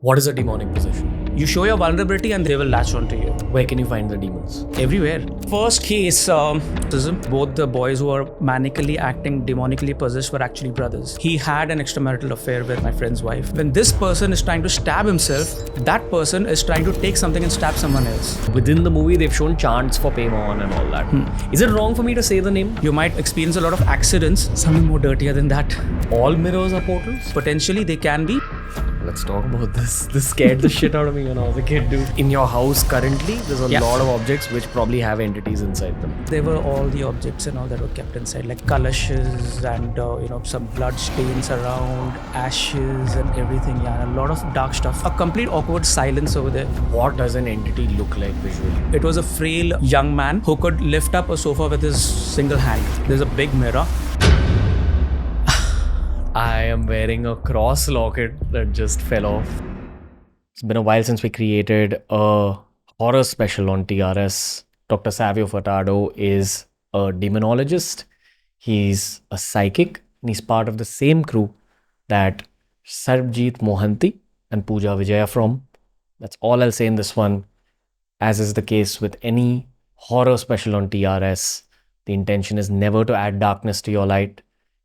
What is a demonic possession? You show your vulnerability and they will latch onto you. Where can you find the demons? Everywhere. First case, both the boys who were manically acting demonically possessed were actually brothers. He had an extramarital affair with my friend's wife. When this person is trying to stab himself, that person is trying to take something and stab someone else. Within the movie, they've shown chants for Paimon and all that. Is it wrong for me to say the name? You might experience a lot of accidents, something more dirtier than that. All mirrors are portals? Potentially, they can be. Let's talk about this. This scared the shit out of me when I was a kid, dude. In your house currently, there's a lot of objects which probably have entities inside them. There were all the objects and all that were kept inside, like kalashes and some blood stains around, ashes and everything. Yeah, and a lot of dark stuff. A complete awkward silence over there. What does an entity look like visually? It was a frail young man who could lift up a sofa with his single hand. There's a big mirror. I am wearing a cross locket that just fell off. It's been a while since we created a horror special on TRS. Dr. Savio Furtado is a demonologist. He's a psychic and he's part of the same crew that Sarbjeet Mohanty and Pooja Vijay are from. That's all I'll say in this one. As is the case with any horror special on TRS, the intention is never to add darkness to your light.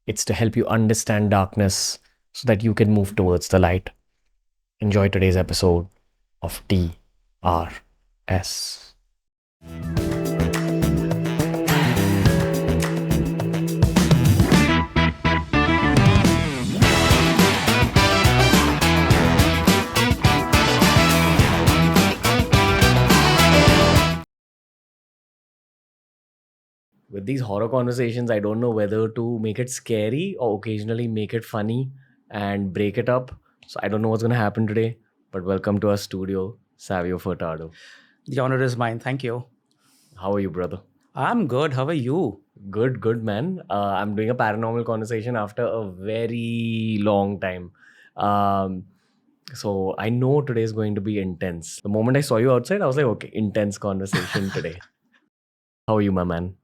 It's to help you understand darkness so that you can move towards the light. Enjoy today's episode of TRS. With these horror conversations, I don't know whether to make it scary or occasionally make it funny and break it up. So I don't know what's going to happen today, but welcome to our studio, Savio Furtado. The honor is mine. Thank you. How are you, brother? I'm good. How are you? Good, man. I'm doing a paranormal conversation after a very long time. So I know today is going to be intense. The moment I saw you outside, I was like, okay, intense conversation today. How are you, my man?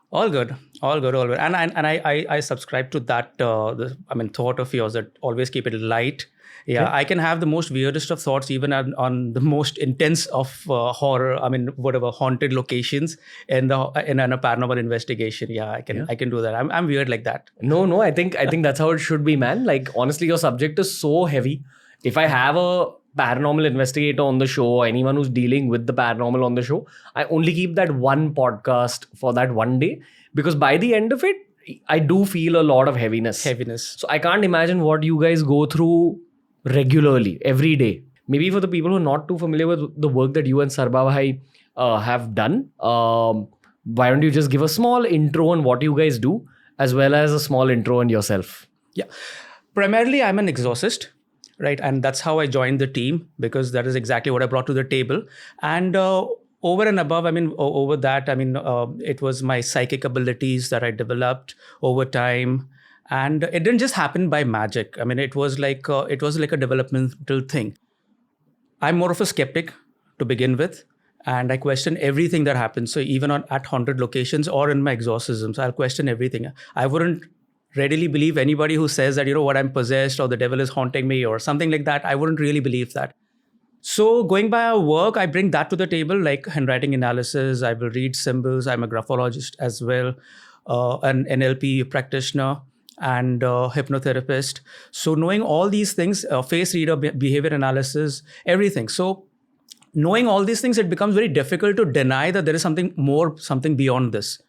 All good. And I subscribe to that thought of yours that always keep it light. Yeah, I can have the most weirdest of thoughts even on the most intense of horror. Haunted locations in a paranormal investigation. Yeah, I can do that. I'm weird like that. No. I think that's how it should be, man. Like honestly, your subject is so heavy. If I have a paranormal investigator on the show or anyone who's dealing with the paranormal on the show, I only keep that one podcast for that one day because by the end of it, I do feel a lot of heaviness. So I can't imagine what you guys go through regularly, every day. Maybe for the people who are not too familiar with the work that you and Sarbabhai have done, why don't you just give a small intro on what you guys do as well as a small intro on yourself? Yeah. Primarily, I'm an exorcist. Right. And that's how I joined the team because that is exactly what I brought to the table. And over and above, it was my psychic abilities that I developed over time. And it didn't just happen by magic. It was like a developmental thing. I'm more of a skeptic to begin with. And I question everything that happens. So even at haunted locations or in my exorcisms, I'll question everything. I wouldn't readily believe anybody who says that, what I'm possessed or the devil is haunting me or something like that. I wouldn't really believe that. So going by our work, I bring that to the table, like handwriting analysis. I will read symbols. I'm a graphologist as well, an NLP practitioner and hypnotherapist. So knowing all these things, face reader, behavior analysis, everything. So knowing all these things, it becomes very difficult to deny that there is something more, something beyond this.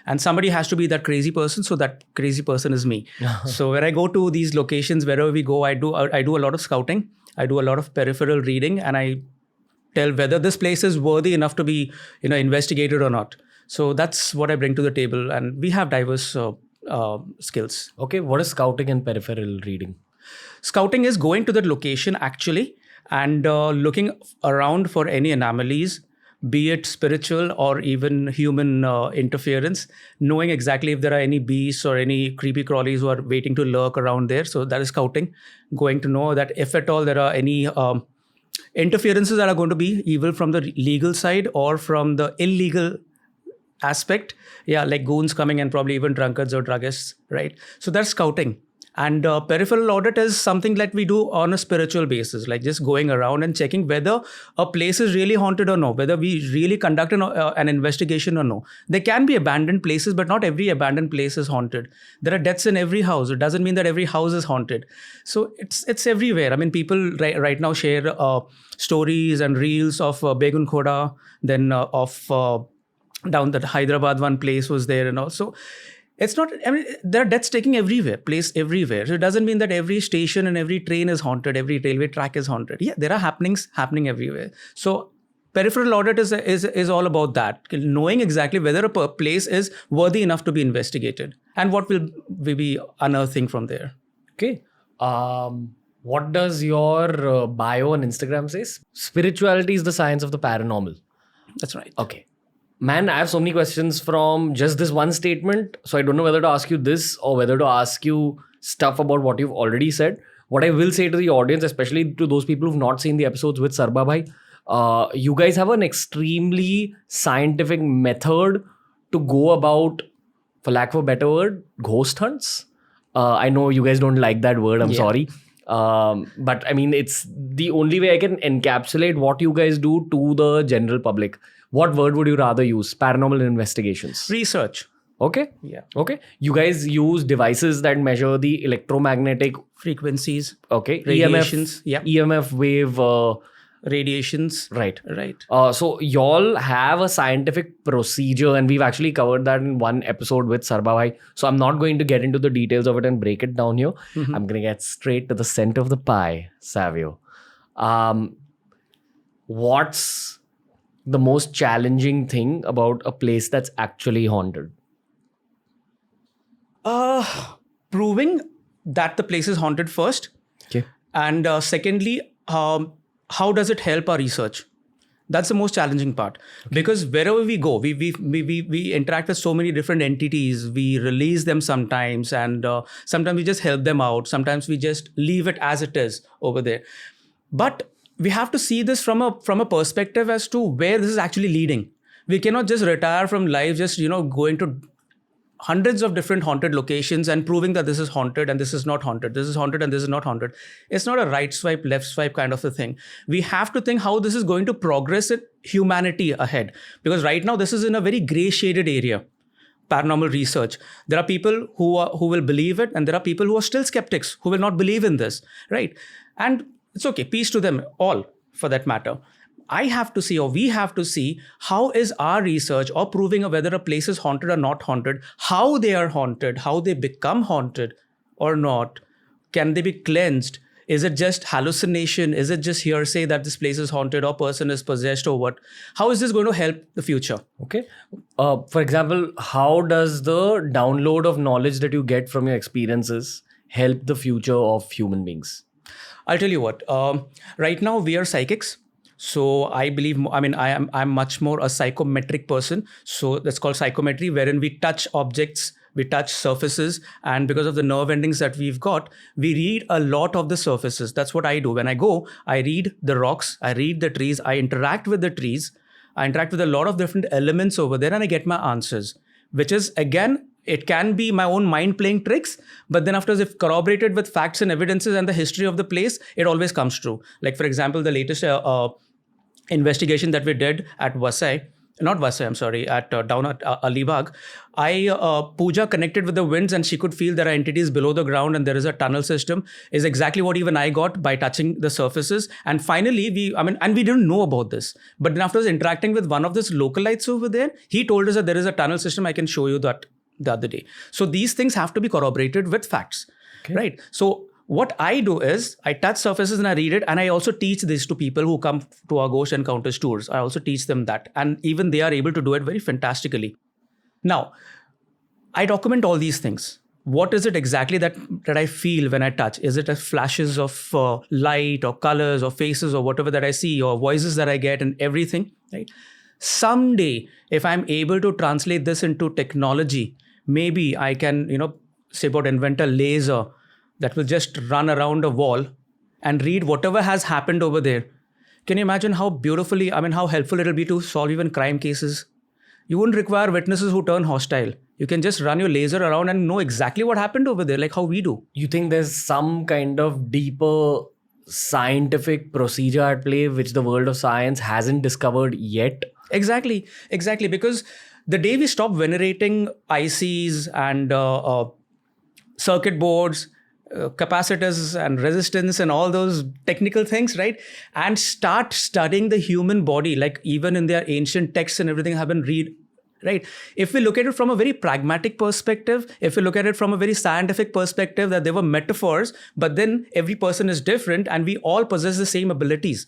And somebody has to be that crazy person. So that crazy person is me. So when I go to these locations, wherever we go, I do a lot of scouting. I do a lot of peripheral reading and I tell whether this place is worthy enough to be, investigated or not. So that's what I bring to the table. And we have diverse skills. Okay. What is scouting and peripheral reading? Scouting is going to the location actually and looking around for any anomalies, be it spiritual or even human interference, knowing exactly if there are any beasts or any creepy crawlies who are waiting to lurk around there. So that is scouting, going to know that if at all there are any interferences that are going to be evil from the legal side or from the illegal aspect. Yeah, like goons coming and probably even drunkards or druggists, right? So that's scouting. And peripheral audit is something that we do on a spiritual basis, like just going around and checking whether a place is really haunted or no, whether we really conduct an investigation or no. There can be abandoned places, but not every abandoned place is haunted. There are deaths in every house. It doesn't mean that every house is haunted. So it's everywhere. I mean, people right now share stories and reels of Begun Khoda, then of down that Hyderabad one place was there, and also it's not, I mean, there are deaths taking place everywhere. So it doesn't mean that every station and every train is haunted, every railway track is haunted. Yeah, there are happenings happening everywhere. So peripheral audit is all about that, knowing exactly whether a place is worthy enough to be investigated and what will we be unearthing from there. Okay. What does your bio on Instagram says? Spirituality is the science of the paranormal. That's right. Okay. Man, I have so many questions from just this one statement. So I don't know whether to ask you this or whether to ask you stuff about what you've already said. What I will say to the audience, especially to those people who've not seen the episodes with Sarba Bhai, you guys have an extremely scientific method to go about, for lack of a better word, ghost hunts. I know you guys don't like that word. I'm sorry. But I mean, it's the only way I can encapsulate what you guys do to the general public. What word would you rather use? Paranormal investigations. Research. Okay. Yeah. Okay. You guys use devices that measure the electromagnetic frequencies. Okay. Radiations. EMF wave. Radiations. Right. Right. So y'all have a scientific procedure, and we've actually covered that in one episode with Sarba Bhai. So I'm not going to get into the details of it and break it down here. Mm-hmm. I'm going to get straight to the center of the pie, Savio. What's the most challenging thing about a place that's actually haunted? Proving that the place is haunted first. Okay. And secondly, how does it help our research? That's the most challenging part. Okay. Because wherever we go, we interact with so many different entities. We release them sometimes, and sometimes we just help them out. Sometimes we just leave it as it is over there. But we have to see this from a perspective as to where this is actually leading. We cannot just retire from life, just going to hundreds of different haunted locations and proving that this is haunted and this is not haunted. This is haunted and this is not haunted. It's not a right swipe, left swipe kind of a thing. We have to think how this is going to progress humanity ahead. Because right now this is in a very gray shaded area. Paranormal research. There are people who will believe it, and there are people who are still skeptics who will not believe in this, right? And it's okay, peace to them all, for that matter. I have to see, or we have to see, how is our research or proving whether a place is haunted or not haunted, how they are haunted, how they become haunted or not. Can they be cleansed? Is it just hallucination? Is it just hearsay that this place is haunted or person is possessed or what? How is this going to help the future? Okay. For example, how does the download of knowledge that you get from your experiences help the future of human beings? I'll tell you what. Right now, we are psychics. So I believe, I'm much more a psychometric person. So that's called psychometry, wherein we touch objects, we touch surfaces. And because of the nerve endings that we've got, we read a lot of the surfaces. That's what I do. When I go, I read the rocks, I read the trees, I interact with the trees. I interact with a lot of different elements over there, and I get my answers, which is, again, it can be my own mind playing tricks, but then after, if corroborated with facts and evidences and the history of the place, it always comes true. Like, for example, the latest investigation that we did at Vasai, not Vasai, I'm sorry, at down at Alibag, Pooja connected with the winds, and she could feel there are entities below the ground and there is a tunnel system, is exactly what even I got by touching the surfaces. And finally, we didn't know about this. But then after interacting with one of these localites over there, he told us that there is a tunnel system. I can show you that the other day. So these things have to be corroborated with facts, right? So what I do is I touch surfaces and I read it, and I also teach this to people who come to our Ghost Encounters tours. I also teach them that, and even they are able to do it very fantastically. Now, I document all these things. What is it exactly that I feel when I touch? Is it flashes of light or colors or faces or whatever that I see, or voices that I get and everything, right? Someday, if I'm able to translate this into technology, maybe I can, invent a laser that will just run around a wall and read whatever has happened over there. Can you imagine how beautifully, how helpful it'll be to solve even crime cases? You wouldn't require witnesses who turn hostile. You can just run your laser around and know exactly what happened over there, like how we do. You think there's some kind of deeper scientific procedure at play which the world of science hasn't discovered yet? Exactly. Because the day we stop venerating ICs and circuit boards, capacitors and resistance and all those technical things, right? And start studying the human body, like even in their ancient texts and everything have been read, right? If we look at it from a very pragmatic perspective, if we look at it from a very scientific perspective, that they were metaphors, but then every person is different and we all possess the same abilities.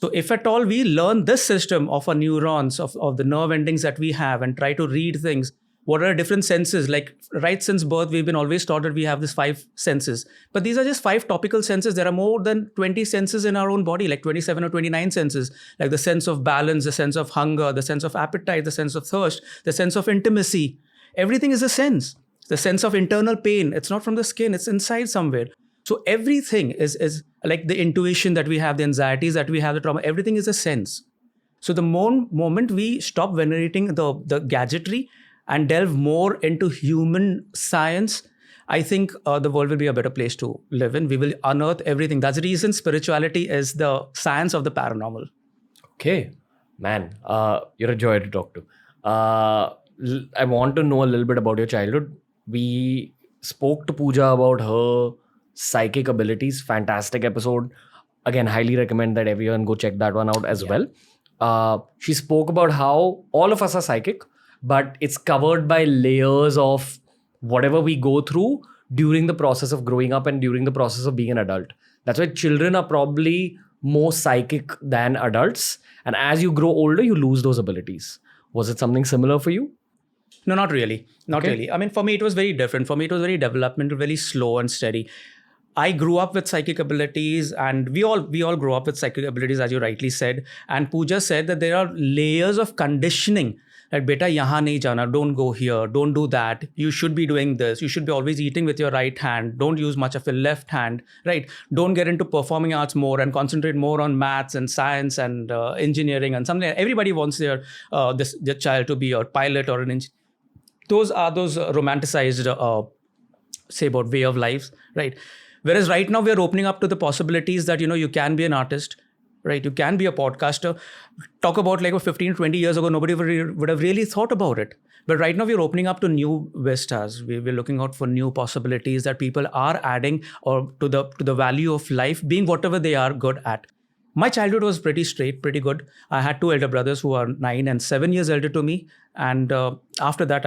So if at all we learn this system of our neurons, of the nerve endings that we have and try to read things, what are different senses? Like right since birth, we've been always taught that we have these 5 senses. But these are just 5 topical senses. There are more than 20 senses in our own body, like 27 or 29 senses, like the sense of balance, the sense of hunger, the sense of appetite, the sense of thirst, the sense of intimacy. Everything is a sense. The sense of internal pain. It's not from the skin, it's inside somewhere. So everything is like the intuition that we have, the anxieties that we have, the trauma, everything is a sense. So the moment we stop venerating the gadgetry and delve more into human science, I think the world will be a better place to live in. We will unearth everything. That's the reason spirituality is the science of the paranormal. Okay, man, you're a joy to talk to. I want to know a little bit about your childhood. We spoke to Pooja about her psychic abilities. Fantastic episode. Again, highly recommend that everyone go check that one out as well. She spoke about how all of us are psychic, but it's covered by layers of whatever we go through during the process of growing up and during the process of being an adult. That's why children are probably more psychic than adults. And as you grow older, you lose those abilities. Was it something similar for you? No, not really. Not really. I mean, for me, it was very different. For me, it was very developmental, very slow and steady. I grew up with psychic abilities, and we all grow up with psychic abilities, as you rightly said. And Pooja said that there are layers of conditioning. Like, beta, yahan nahi jana, don't go here, don't do that. You should be doing this. You should be always eating with your right hand. Don't use much of your left hand, right? Don't get into performing arts more and concentrate more on maths and science and engineering and something. Everybody wants their child to be a pilot or an engineer. Those are those romanticized, say about way of life, right? Whereas right now we're opening up to the possibilities that, you can be an artist, right? You can be a podcaster. Talk about like 15, 20 years ago, nobody would have really thought about it. But right now we're opening up to new vistas. We're looking out for new possibilities that people are adding or to the value of life being whatever they are good at. My childhood was pretty straight, pretty good. I had 2 elder brothers who are 9 and 7 years elder to me. And after that,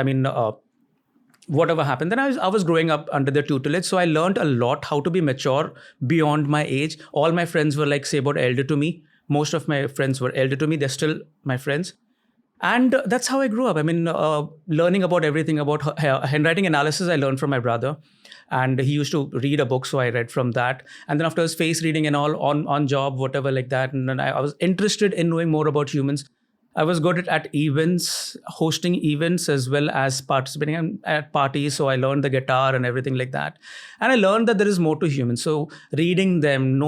whatever happened, then I was growing up under their tutelage. So I learned a lot how to be mature beyond my age. All my friends were like, say, about elder to me. Most of my friends were elder to me. They're still my friends. And that's how I grew up. Learning about everything about handwriting analysis, I learned from my brother. And he used to read a book, so I read from that. And then after his face reading and all on job, whatever like that. And then I was interested in knowing more about humans. I was good at events, hosting events, as well as participating at parties. So I learned the guitar and everything like that. And I learned that there is more to humans. So reading them,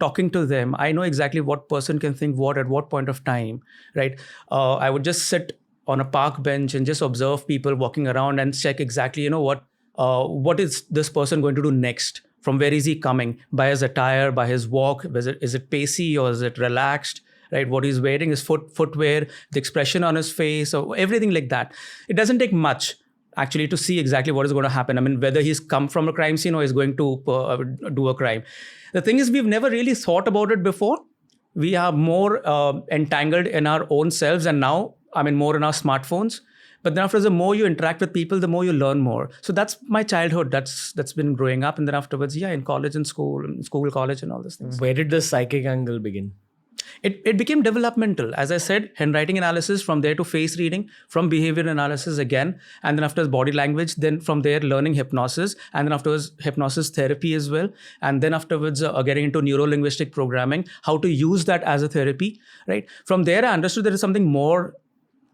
talking to them, I know exactly what person can think what at what point of time, right? I would just sit on a park bench and just observe people walking around and check exactly, what is this person going to do next? From where is he coming? By his attire, by his walk, is it pacey or is it relaxed? Right, what he's wearing, his footwear, the expression on his face, or everything like that. It doesn't take much actually to see exactly what is going to happen. Whether he's come from a crime scene or he's going to do a crime. The thing is, we've never really thought about it before. We are more entangled in our own selves, and now, more in our smartphones. But then after, the more you interact with people, the more you learn more. So that's my childhood. That's been growing up, and then afterwards, in college and school, college, and all these things. Where did the psychic angle begin? It became developmental. As I said, handwriting analysis, from there to face reading, from behavior analysis again, and then after body language, then from there learning hypnosis, and then afterwards hypnosis therapy as well, and then afterwards getting into neuro-linguistic programming, how to use that as a therapy, right? From there, I understood there is something more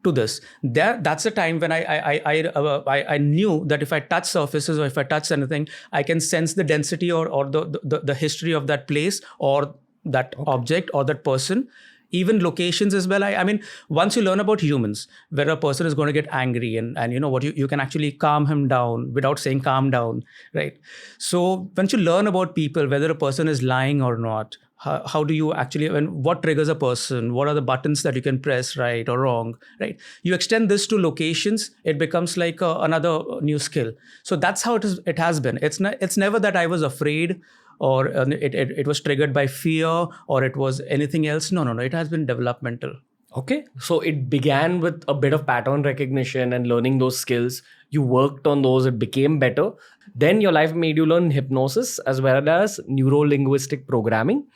to this. That's the time when I knew that if I touch surfaces or if I touch anything, I can sense the density or the history of that place or that object or that person even locations as well. I mean, once you learn about humans, where a person is going to get angry and you know what, you can actually calm him down without saying calm down, right? So once you learn about people, whether a person is lying or not, how do you actually, and what triggers a person, what are the buttons that you can press right or wrong, right? You extend this to locations, it becomes like another new skill. So that's how it has been. It's never that I was afraid, or it was triggered by fear, or it was anything else. No, it has been developmental. Okay, so it began with a bit of pattern recognition and learning those skills. You worked on those, it became better. Then your life made you learn hypnosis as well as neuro-linguistic programming.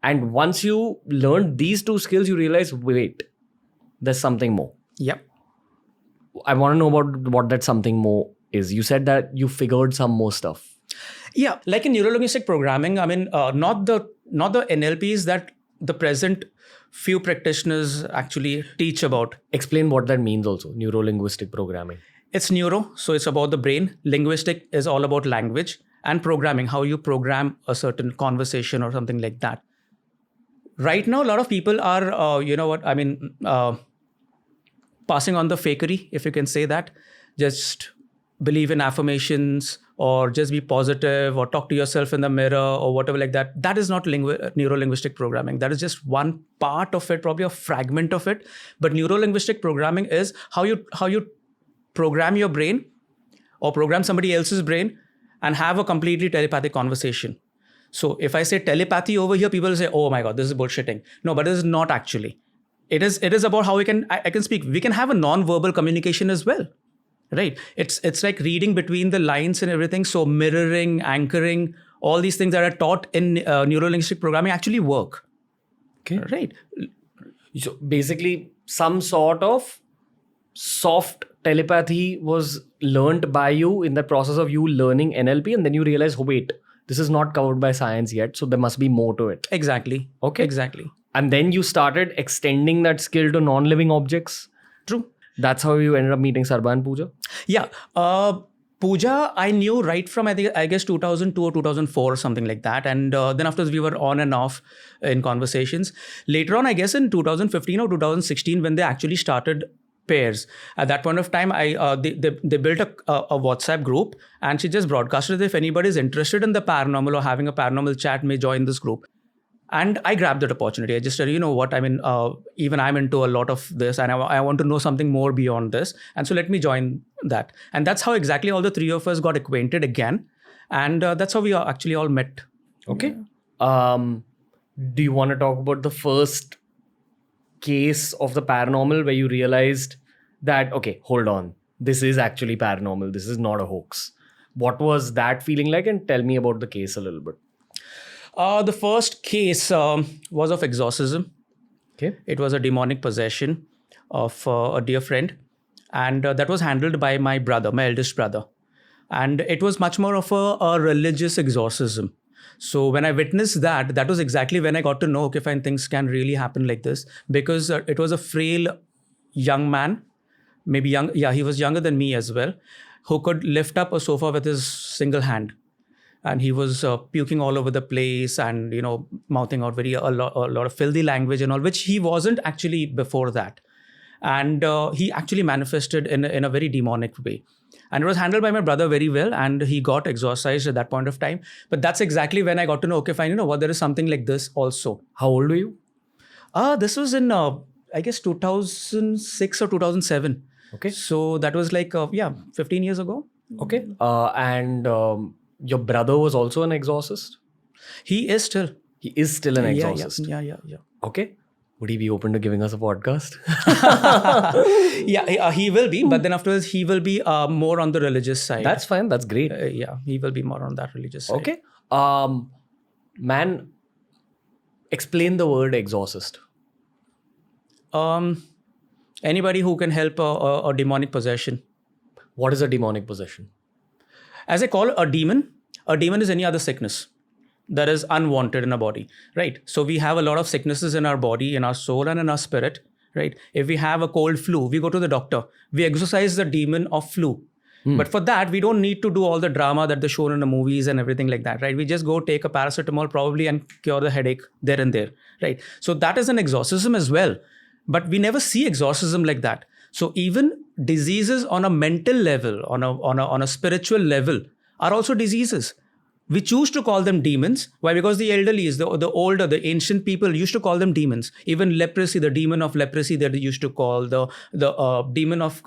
And once you learned these two skills, you realize, wait, there's something more. Yep. I want to know about what that something more is. You said that you figured some more stuff. Yeah, like in neuro-linguistic programming, I mean, not the NLPs that the present few practitioners actually teach about. Explain what that means also, neuro-linguistic programming. It's neuro, so it's about the brain. Linguistic is all about language, and programming, how you program a certain conversation or something like that. Right now, a lot of people are, passing on the fakery, if you can say that. Just believe in affirmations, or just be positive, or talk to yourself in the mirror, or whatever like that. That is not neuro-linguistic programming. That is just one part of it, probably a fragment of it. But neuro-linguistic programming is how you program your brain, or program somebody else's brain, and have a completely telepathic conversation. So if I say telepathy over here, people will say, oh my God, this is bullshitting. No, but this is not actually. It is about how I can speak. We can have a non-verbal communication as well. Right. It's like reading between the lines and everything. So mirroring, anchoring, all these things that are taught in neuro-linguistic programming actually work. Okay. Right. So basically, some sort of soft telepathy was learned by you in the process of you learning NLP, and then you realize, oh wait, this is not covered by science yet, so there must be more to it. Exactly. Okay. Exactly. And then you started extending that skill to non-living objects. True. That's how you ended up meeting Sarba and Pooja? Yeah. Pooja, I knew right from, I guess 2002 or 2004 or something like that. And then afterwards, we were on and off in conversations. Later on, I guess in 2015 or 2016, when they actually started pairs. At that point of time, they built a WhatsApp group, and she just broadcasted that if anybody is interested in the paranormal or having a paranormal chat, may join this group. And I grabbed that opportunity. I just said, you know what, I mean, even I'm into a lot of this, and I want to know something more beyond this. And so let me join that. And that's how exactly all the three of us got acquainted again. And that's how we actually all met. Okay. Do you want to talk about the first case of the paranormal where you realized that, okay, hold on, this is actually paranormal, this is not a hoax? What was that feeling like? And tell me about the case a little bit. The first case was of exorcism. Okay. It was a demonic possession of a dear friend. And that was handled by my brother, my eldest brother. And it was much more of a religious exorcism. So when I witnessed that was exactly when I got to know, okay, fine, things can really happen like this. Because it was a frail young man, maybe young, yeah, he was younger than me as well, who could lift up a sofa with his single hand. And he was puking all over the place and, you know, mouthing out a lot of filthy language and all, which he wasn't actually before that. And he actually manifested in a very demonic way. And it was handled by my brother very well, and he got exorcised at that point of time. But that's exactly when I got to know, okay, fine, you know what, there is something like this also. How old were you? This was in, I guess, 2006 or 2007. Okay. So that was like, 15 years ago. Okay. Your brother was also an exorcist? He is still. He is still an exorcist? Yeah. Okay. Would he be open to giving us a podcast? Yeah, he will be. But then afterwards, he will be more on the religious side. That's fine. That's great. Yeah, he will be more on that religious side. Okay. Man, explain the word exorcist. Anybody who can help a demonic possession. What is a demonic possession? As I call a demon is any other sickness that is unwanted in a body, right? So we have a lot of sicknesses in our body, in our soul, and in our spirit, right? If we have a cold flu, we go to the doctor. We exorcise the demon of flu. But for that, we don't need to do all the drama that they're shown in the movies and everything like that, right? We just go take a paracetamol probably and cure the headache there and there, right? So that is an exorcism as well. But we never see exorcism like that. So even diseases on a mental level, on a spiritual level, are also diseases. We choose to call them demons. Why? Because the elderly, the older, the ancient people used to call them demons. Even leprosy, the demon of leprosy that they used to call, the demon of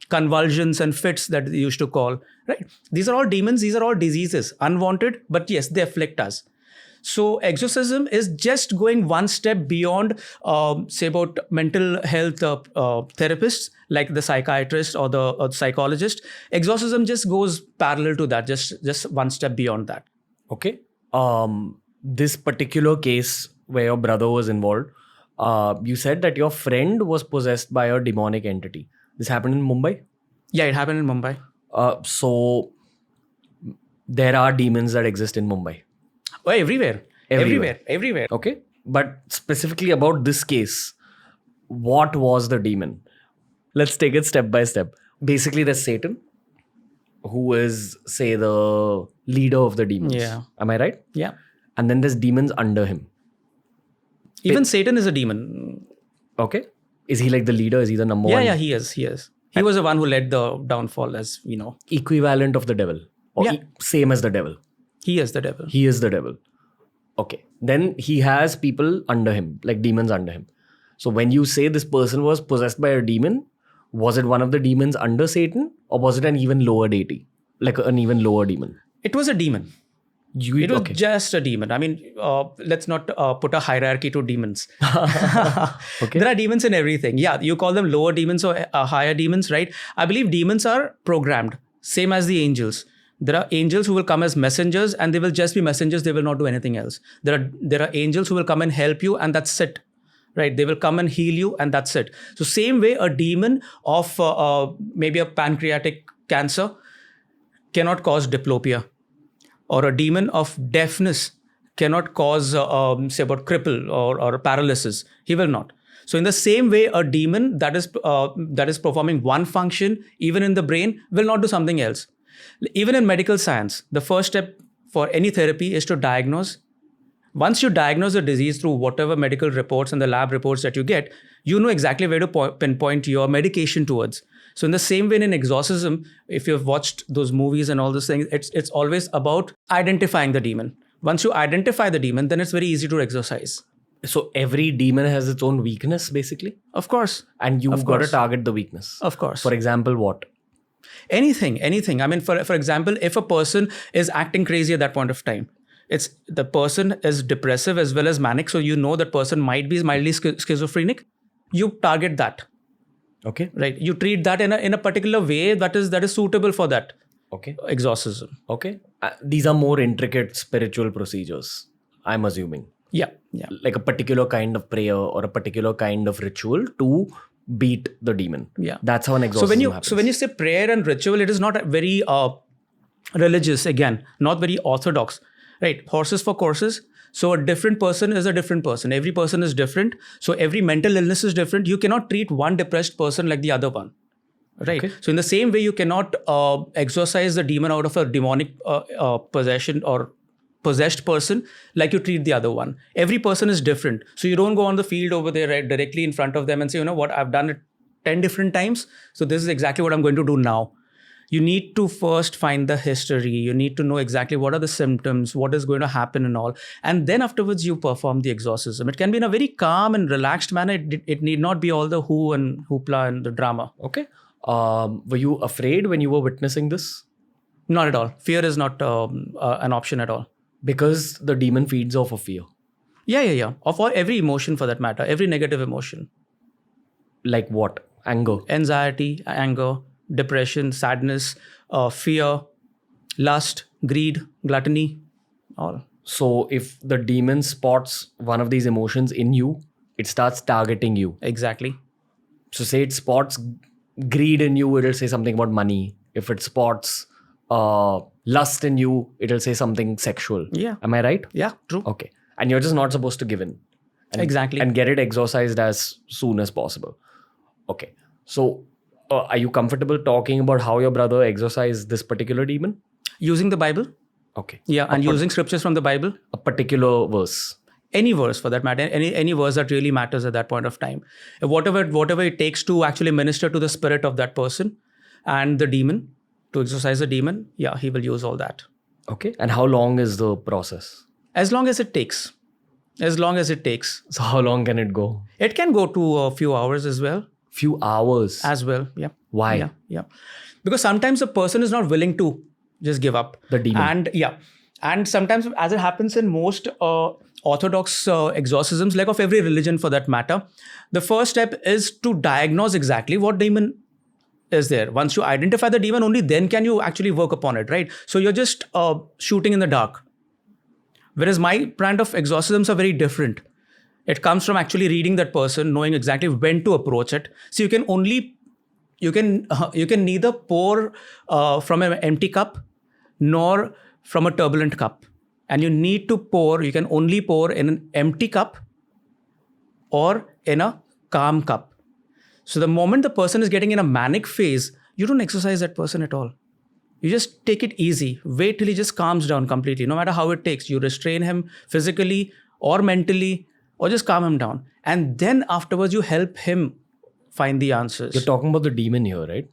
convulsions and fits that they used to call, right? These are all demons. These are all diseases, unwanted, but yes, they afflict us. So exorcism is just going one step beyond, say, about mental health therapists like the psychiatrist or the psychologist. Exorcism just goes parallel to that, just one step beyond that. Okay. This particular case where your brother was involved, you said that your friend was possessed by a demonic entity. This happened in Mumbai? Yeah, it happened in Mumbai. So there are demons that exist in Mumbai. Oh, everywhere. Okay. But specifically about this case, what was the demon? Let's take it step by step. Basically, there's Satan, who is, say, the leader of the demons. Yeah. Am I right? Yeah. And then there's demons under him. Even Satan is a demon. Okay. Is he like the leader? Is he the number one? Yeah, he is. He was the one who led the downfall, as we know. Equivalent of the devil. Or same as the devil. He is the devil. He is the devil. Okay. Then he has people under him, like demons under him. So when you say this person was possessed by a demon, was it one of the demons under Satan, or was it an even lower deity? Like an even lower demon? It was a demon. It was just a demon. I mean, let's not put a hierarchy to demons. Okay. There are demons in everything. Yeah, you call them lower demons or higher demons, right? I believe demons are programmed, same as the angels. There are angels who will come as messengers, and they will just be messengers. They will not do anything else. There are angels who will come and help you, and that's it, right? They will come and heal you, and that's it. So same way, a demon of maybe a pancreatic cancer cannot cause diplopia, or a demon of deafness cannot cause, say, about cripple or paralysis. He will not. So in the same way, a demon that is performing one function, even in the brain, will not do something else. Even in medical science, the first step for any therapy is to diagnose. Once you diagnose a disease through whatever medical reports and the lab reports that you get, you know exactly where to pinpoint your medication towards. So in the same way in exorcism, if you've watched those movies and all those things, it's always about identifying the demon. Once you identify the demon, then it's very easy to exorcise. So every demon has its own weakness, basically? Of course. And you've got to target the weakness? Of course. For example, what? Anything. I mean, for example, if a person is acting crazy at that point of time, it's the person is depressive as well as manic, so you know that person might be mildly schizophrenic. You target that. Okay. Right. You treat that in a particular way that is suitable for that. Okay. Exorcism. Okay. These are more intricate spiritual procedures, I'm assuming. Yeah. Like a particular kind of prayer or a particular kind of ritual to beat the demon. Yeah. That's how an exorcism happens. So when you say prayer and ritual, it is not very religious, again, not very orthodox, right? Horses for courses. So a different person is a different person. Every person is different. So every mental illness is different. You cannot treat one depressed person like the other one, right? Okay. So in the same way, you cannot exorcise the demon out of a demonic possession or possessed person like you treat the other one. Every person is different. So you don't go on the field over there, right, directly in front of them and say, you know what, I've done it 10 different times. So this is exactly what I'm going to do now. You need to first find the history. You need to know exactly what are the symptoms, what is going to happen and all. And then afterwards, you perform the exorcism. It can be in a very calm and relaxed manner. It need not be all the who and hoopla and the drama. Okay. Were you afraid when you were witnessing this? Not at all. Fear is not an option at all. Because the demon feeds off of fear. Yeah. Of every emotion for that matter. Every negative emotion. Like what? Anger? Anxiety, anger, depression, sadness, fear, lust, greed, gluttony, all. So if the demon spots one of these emotions in you, it starts targeting you. Exactly. So say it spots greed in you, it'll say something about money. If it spots lust in you, it'll say something sexual. Yeah. Am I right? Yeah, true. Okay. And you're just not supposed to give in. Exactly. And get it exorcised as soon as possible. Okay. So Are you comfortable talking about how your brother exorcised this particular demon? Using the Bible. Okay. Yeah, and using scriptures from the Bible. A particular verse. Any verse for that matter, any verse that really matters at that point of time. Whatever it takes to actually minister to the spirit of that person and the demon, to exorcise the demon, yeah, he will use all that. Okay. And how long is the process? As long as it takes. As long as it takes. So how long can it go? It can go to a few hours as well. Few hours? As well, yeah. Why? Yeah. Because sometimes a person is not willing to just give up. The demon. And yeah. And sometimes, as it happens in most orthodox exorcisms, like of every religion for that matter, the first step is to diagnose exactly what demon is there. Once you identify the demon, only then can you actually work upon it, right? So you're just shooting in the dark. Whereas my brand of exorcisms are very different. It comes from actually reading that person, knowing exactly when to approach it. So you can neither pour from an empty cup nor from a turbulent cup. And you can only pour in an empty cup or in a calm cup. So the moment the person is getting in a manic phase, you don't exercise that person at all. You just take it easy. Wait till he just calms down completely, no matter how it takes. You restrain him physically or mentally, or just calm him down. And then afterwards, you help him find the answers. You're talking about the demon here, right?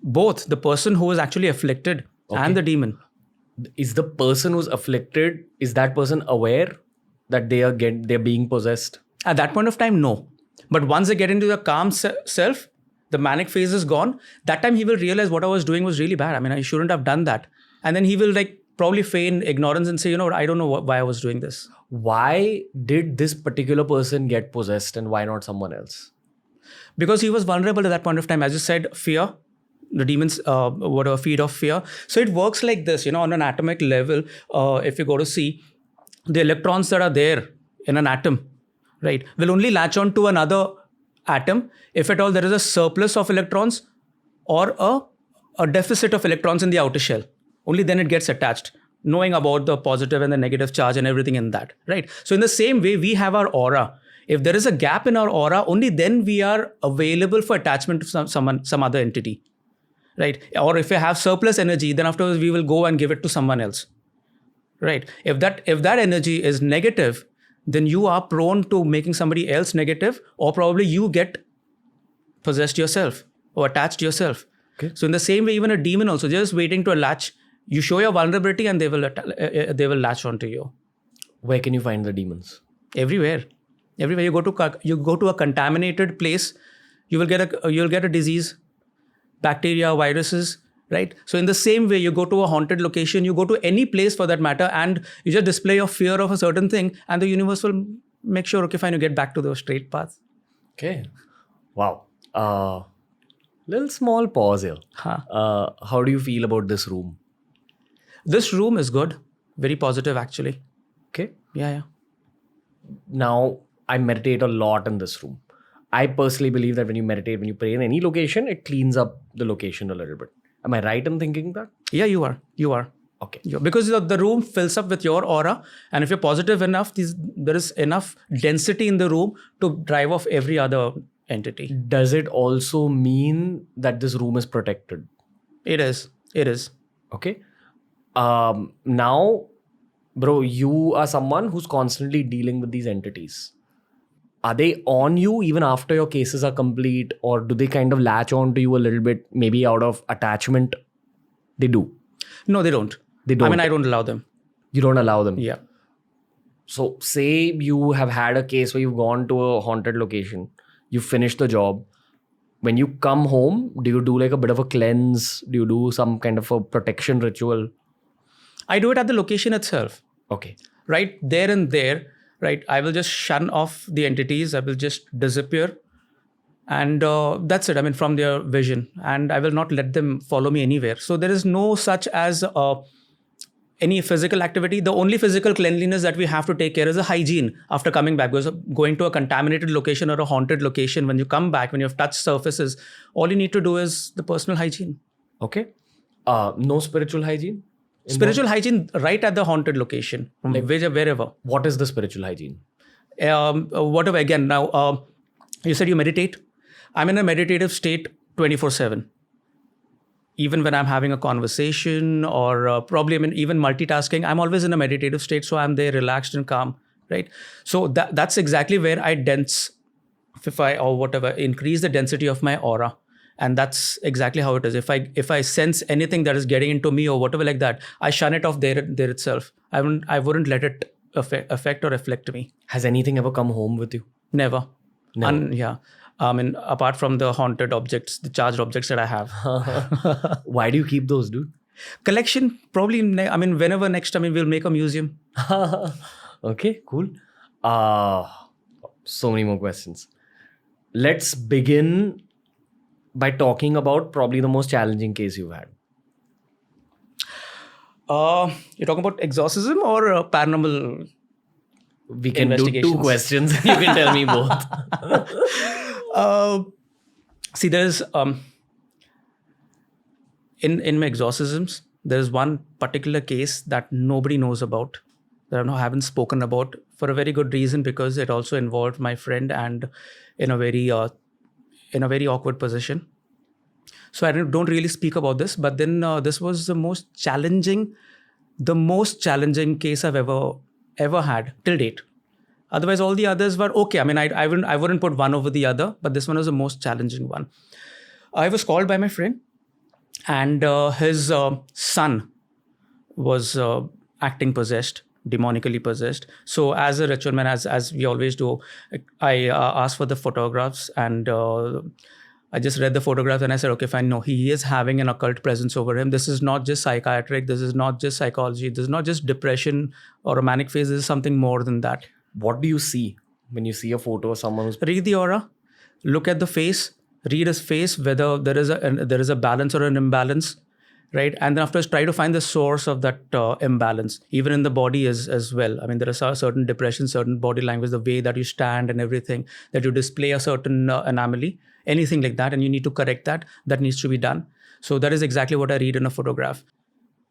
Both, the person who is actually afflicted and the demon. Is the person who's afflicted, is that person aware that they're being possessed? At that point of time, no. But once they get into the calm self, the manic phase is gone. That time he will realize what I was doing was really bad. I mean, I shouldn't have done that. And then he will probably feign ignorance and say, I don't know why I was doing this. Why did this particular person get possessed and why not someone else? Because he was vulnerable at that point of time. As you said, fear. The demons feed off fear. So it works like this, on an atomic level. If you go to see the electrons that are there in an atom, right, will only latch on to another atom if at all there is a surplus of electrons or a deficit of electrons in the outer shell. Only then it gets attached, knowing about the positive and the negative charge and everything in that, right? So in the same way, we have our aura. If there is a gap in our aura, only then we are available for attachment to some other entity, right? Or if we have surplus energy, then afterwards we will go and give it to someone else, right? If that energy is negative, then you are prone to making somebody else negative, or probably you get possessed yourself or attached yourself. Okay. So in the same way, even a demon also just waiting to latch. You show your vulnerability and they will latch onto you. Where can you find the demons? Everywhere you go to a contaminated place, you'll get a disease, bacteria, viruses, right? So in the same way, you go to a haunted location, you go to any place for that matter, and you just display your fear of a certain thing, and the universe will make sure, okay, fine, you get back to the straight path. Okay. Wow. Little small pause here. How do you feel about this room? This room is good. Very positive, actually. Okay. Yeah. Now, I meditate a lot in this room. I personally believe that when you meditate, when you pray in any location, it cleans up the location a little bit. Am I right in thinking that? Yeah, you are. Okay. Because the room fills up with your aura, and if you're positive enough, there is enough density in the room to drive off every other entity. Does it also mean that this room is protected? It is. Okay. Now, bro, you are someone who's constantly dealing with these entities. Are they on you even after your cases are complete, or do they kind of latch on to you a little bit, maybe out of attachment? They do. No, they don't. I mean, I don't allow them. You don't allow them? Yeah. So say you have had a case where you've gone to a haunted location, you finish the job. When you come home, do you do like a bit of a cleanse? Do you do some kind of a protection ritual? I do it at the location itself. Okay. Right there and there, right? I will just shun off the entities. I will just disappear. And that's it. I mean, from their vision. And I will not let them follow me anywhere. So there is no such as any physical activity. The only physical cleanliness that we have to take care is a hygiene after coming back. Because going to a contaminated location or a haunted location, when you come back, when you have touched surfaces, all you need to do is the personal hygiene. Okay. No spiritual hygiene? Spiritual hygiene right at the haunted location, wherever. What is the spiritual hygiene? Whatever. Again, now, you said you meditate. I'm in a meditative state 24/7. Even when I'm having a conversation or probably, even multitasking, I'm always in a meditative state. So I'm there relaxed and calm, right? So that's exactly where I increase the density of my aura. And that's exactly how it is. If I sense anything that is getting into me or whatever like that, I shun it off there itself. I wouldn't let it affect or reflect me. Has anything ever come home with you? Never. Never. Yeah. Apart from the haunted objects, the charged objects that I have. Why do you keep those, dude? Collection, probably, whenever next, we'll make a museum. Okay, cool. So many more questions. Let's begin by talking about probably the most challenging case you've had. You're talking about exorcism or paranormal? We can do 2 questions. You can tell me both. See, there's in my exorcisms, there's one particular case that nobody knows about, that I haven't spoken about for a very good reason, because it also involved my friend and in a very awkward position. So I don't really speak about this. But then this was the most challenging case I've ever had till date. Otherwise, all the others were okay. I wouldn't put one over the other, but this one was the most challenging one. I was called by my friend, and his son was acting possessed, demonically possessed. So as a ritual man, as we always do, I asked for the photographs, and I just read the photographs and I said, okay, fine. No, he is having an occult presence over him. This is not just psychiatric. This is not just psychology. This is not just depression or a manic phase. This is something more than that. What do you see when you see a photo of someone who's... Read the aura, look at the face, read his face, whether there is a balance or an imbalance, right? And then afterwards, try to find the source of that imbalance, even in the body as well. There are certain depressions, certain body language, the way that you stand and everything, that you display a certain anomaly, anything like that, and you need to correct that. That needs to be done. So that is exactly what I read in a photograph.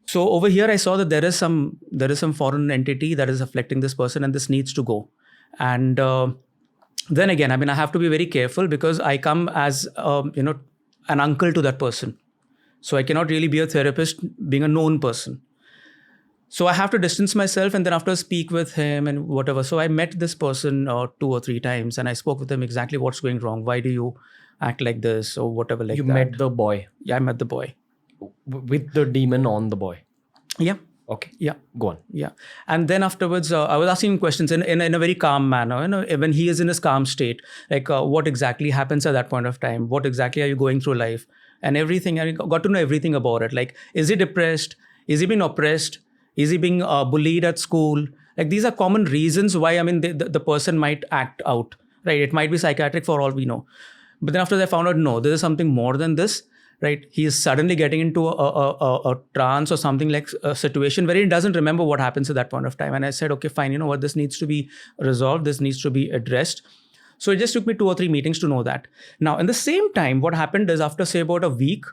So over here, I saw that there is some foreign entity that is afflicting this person, and this needs to go. And then again, I have to be very careful, because I come as an uncle to that person. So I cannot really be a therapist being a known person. So I have to distance myself, and then after speak with him and whatever. So I met this person 2 or 3 times, and I spoke with him exactly what's going wrong. Why do you act like this or whatever like that? You met the boy? Yeah, I met the boy. With the demon on the boy? Yeah. Okay. Yeah. Go on. Yeah. And then afterwards, I was asking him questions in a very calm manner. When he is in his calm state, like what exactly happens at that point of time? What exactly are you going through life? And everything. I got to know everything about it. Like, is he depressed? Is he being oppressed? Is he being bullied at school? Like, these are common reasons why, the person might act out, right? It might be psychiatric for all we know. But then after I found out, no, there is something more than this. Right, he is suddenly getting into a trance or something, like a situation where he doesn't remember what happens at that point of time. And I said, okay, fine, you know what, this needs to be resolved, this needs to be addressed. So it just took me 2 or 3 meetings to know that. Now, in the same time, what happened is, after say about a week,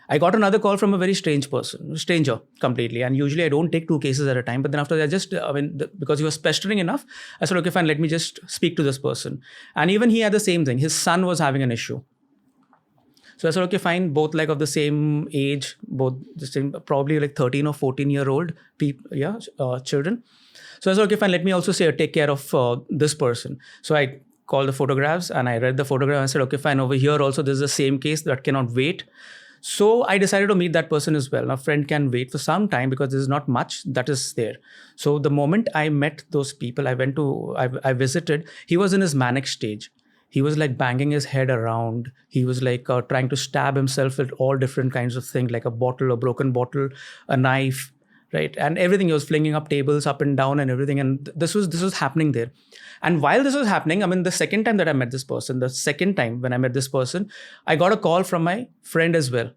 I got another call from a very stranger completely. And usually I don't take 2 cases at a time. But then after that, because he was pestering enough, I said, okay, fine, let me just speak to this person. And even he had the same thing. His son was having an issue. So I said, okay, fine, both like of the same age, both the same, probably like 13 or 14-year-old children. So I said, okay, fine, let me also take care of this person. So I called the photographs and I read the photograph and I said, okay, fine, over here also there's the same case that cannot wait. So I decided to meet that person as well. Now, friend can wait for some time because there's not much that is there. So the moment I met those people, I visited, he was in his manic stage. He was like banging his head around. He was like trying to stab himself with all different kinds of things, like a bottle, a broken bottle, a knife, right? And everything. He was flinging up tables up and down and everything. And this was happening there. And while this was happening, the second time that I met this person, I got a call from my friend as well.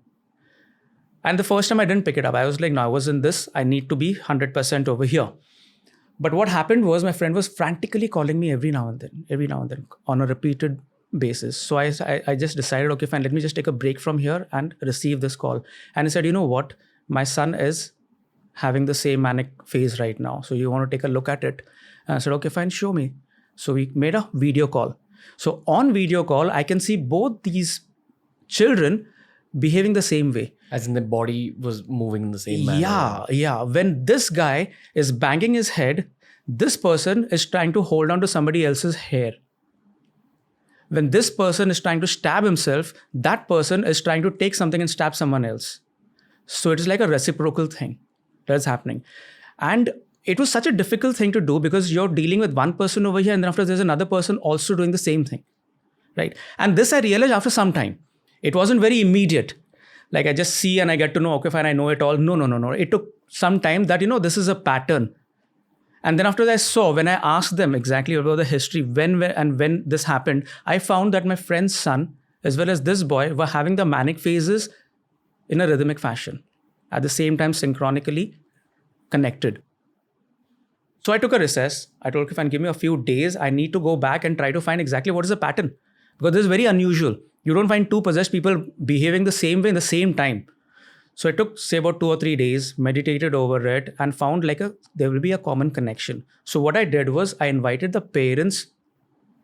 And the first time I didn't pick it up. I was like, no, I was in this. I need to be 100% over here. But what happened was, my friend was frantically calling me every now and then on a repeated basis. So I just decided, okay, fine, let me just take a break from here and receive this call. And he said, you know what? My son is having the same manic phase right now. So you want to take a look at it? And I said, okay, fine, show me. So we made a video call. So on video call, I can see both these children behaving the same way. As in the body was moving in the same manner. Yeah. When this guy is banging his head, this person is trying to hold on to somebody else's hair. When this person is trying to stab himself, that person is trying to take something and stab someone else. So it is like a reciprocal thing that's happening. And it was such a difficult thing to do because you're dealing with one person over here, and then after there's another person also doing the same thing, right? And this I realized after some time. It wasn't very immediate. Like I just see and I get to know, okay, fine, I know it all. No. It took some time that, this is a pattern. And then after that, I saw, when I asked them exactly about the history, when this happened, I found that my friend's son, as well as this boy, were having the manic phases in a rhythmic fashion, at the same time synchronically connected. So I took a recess. I told Kifan, give me a few days. I need to go back and try to find exactly what is the pattern. Because this is very unusual. You don't find two possessed people behaving the same way in the same time. So I took, say, about 2 or 3 days, meditated over it, and found there will be a common connection. So what I did was I invited the parents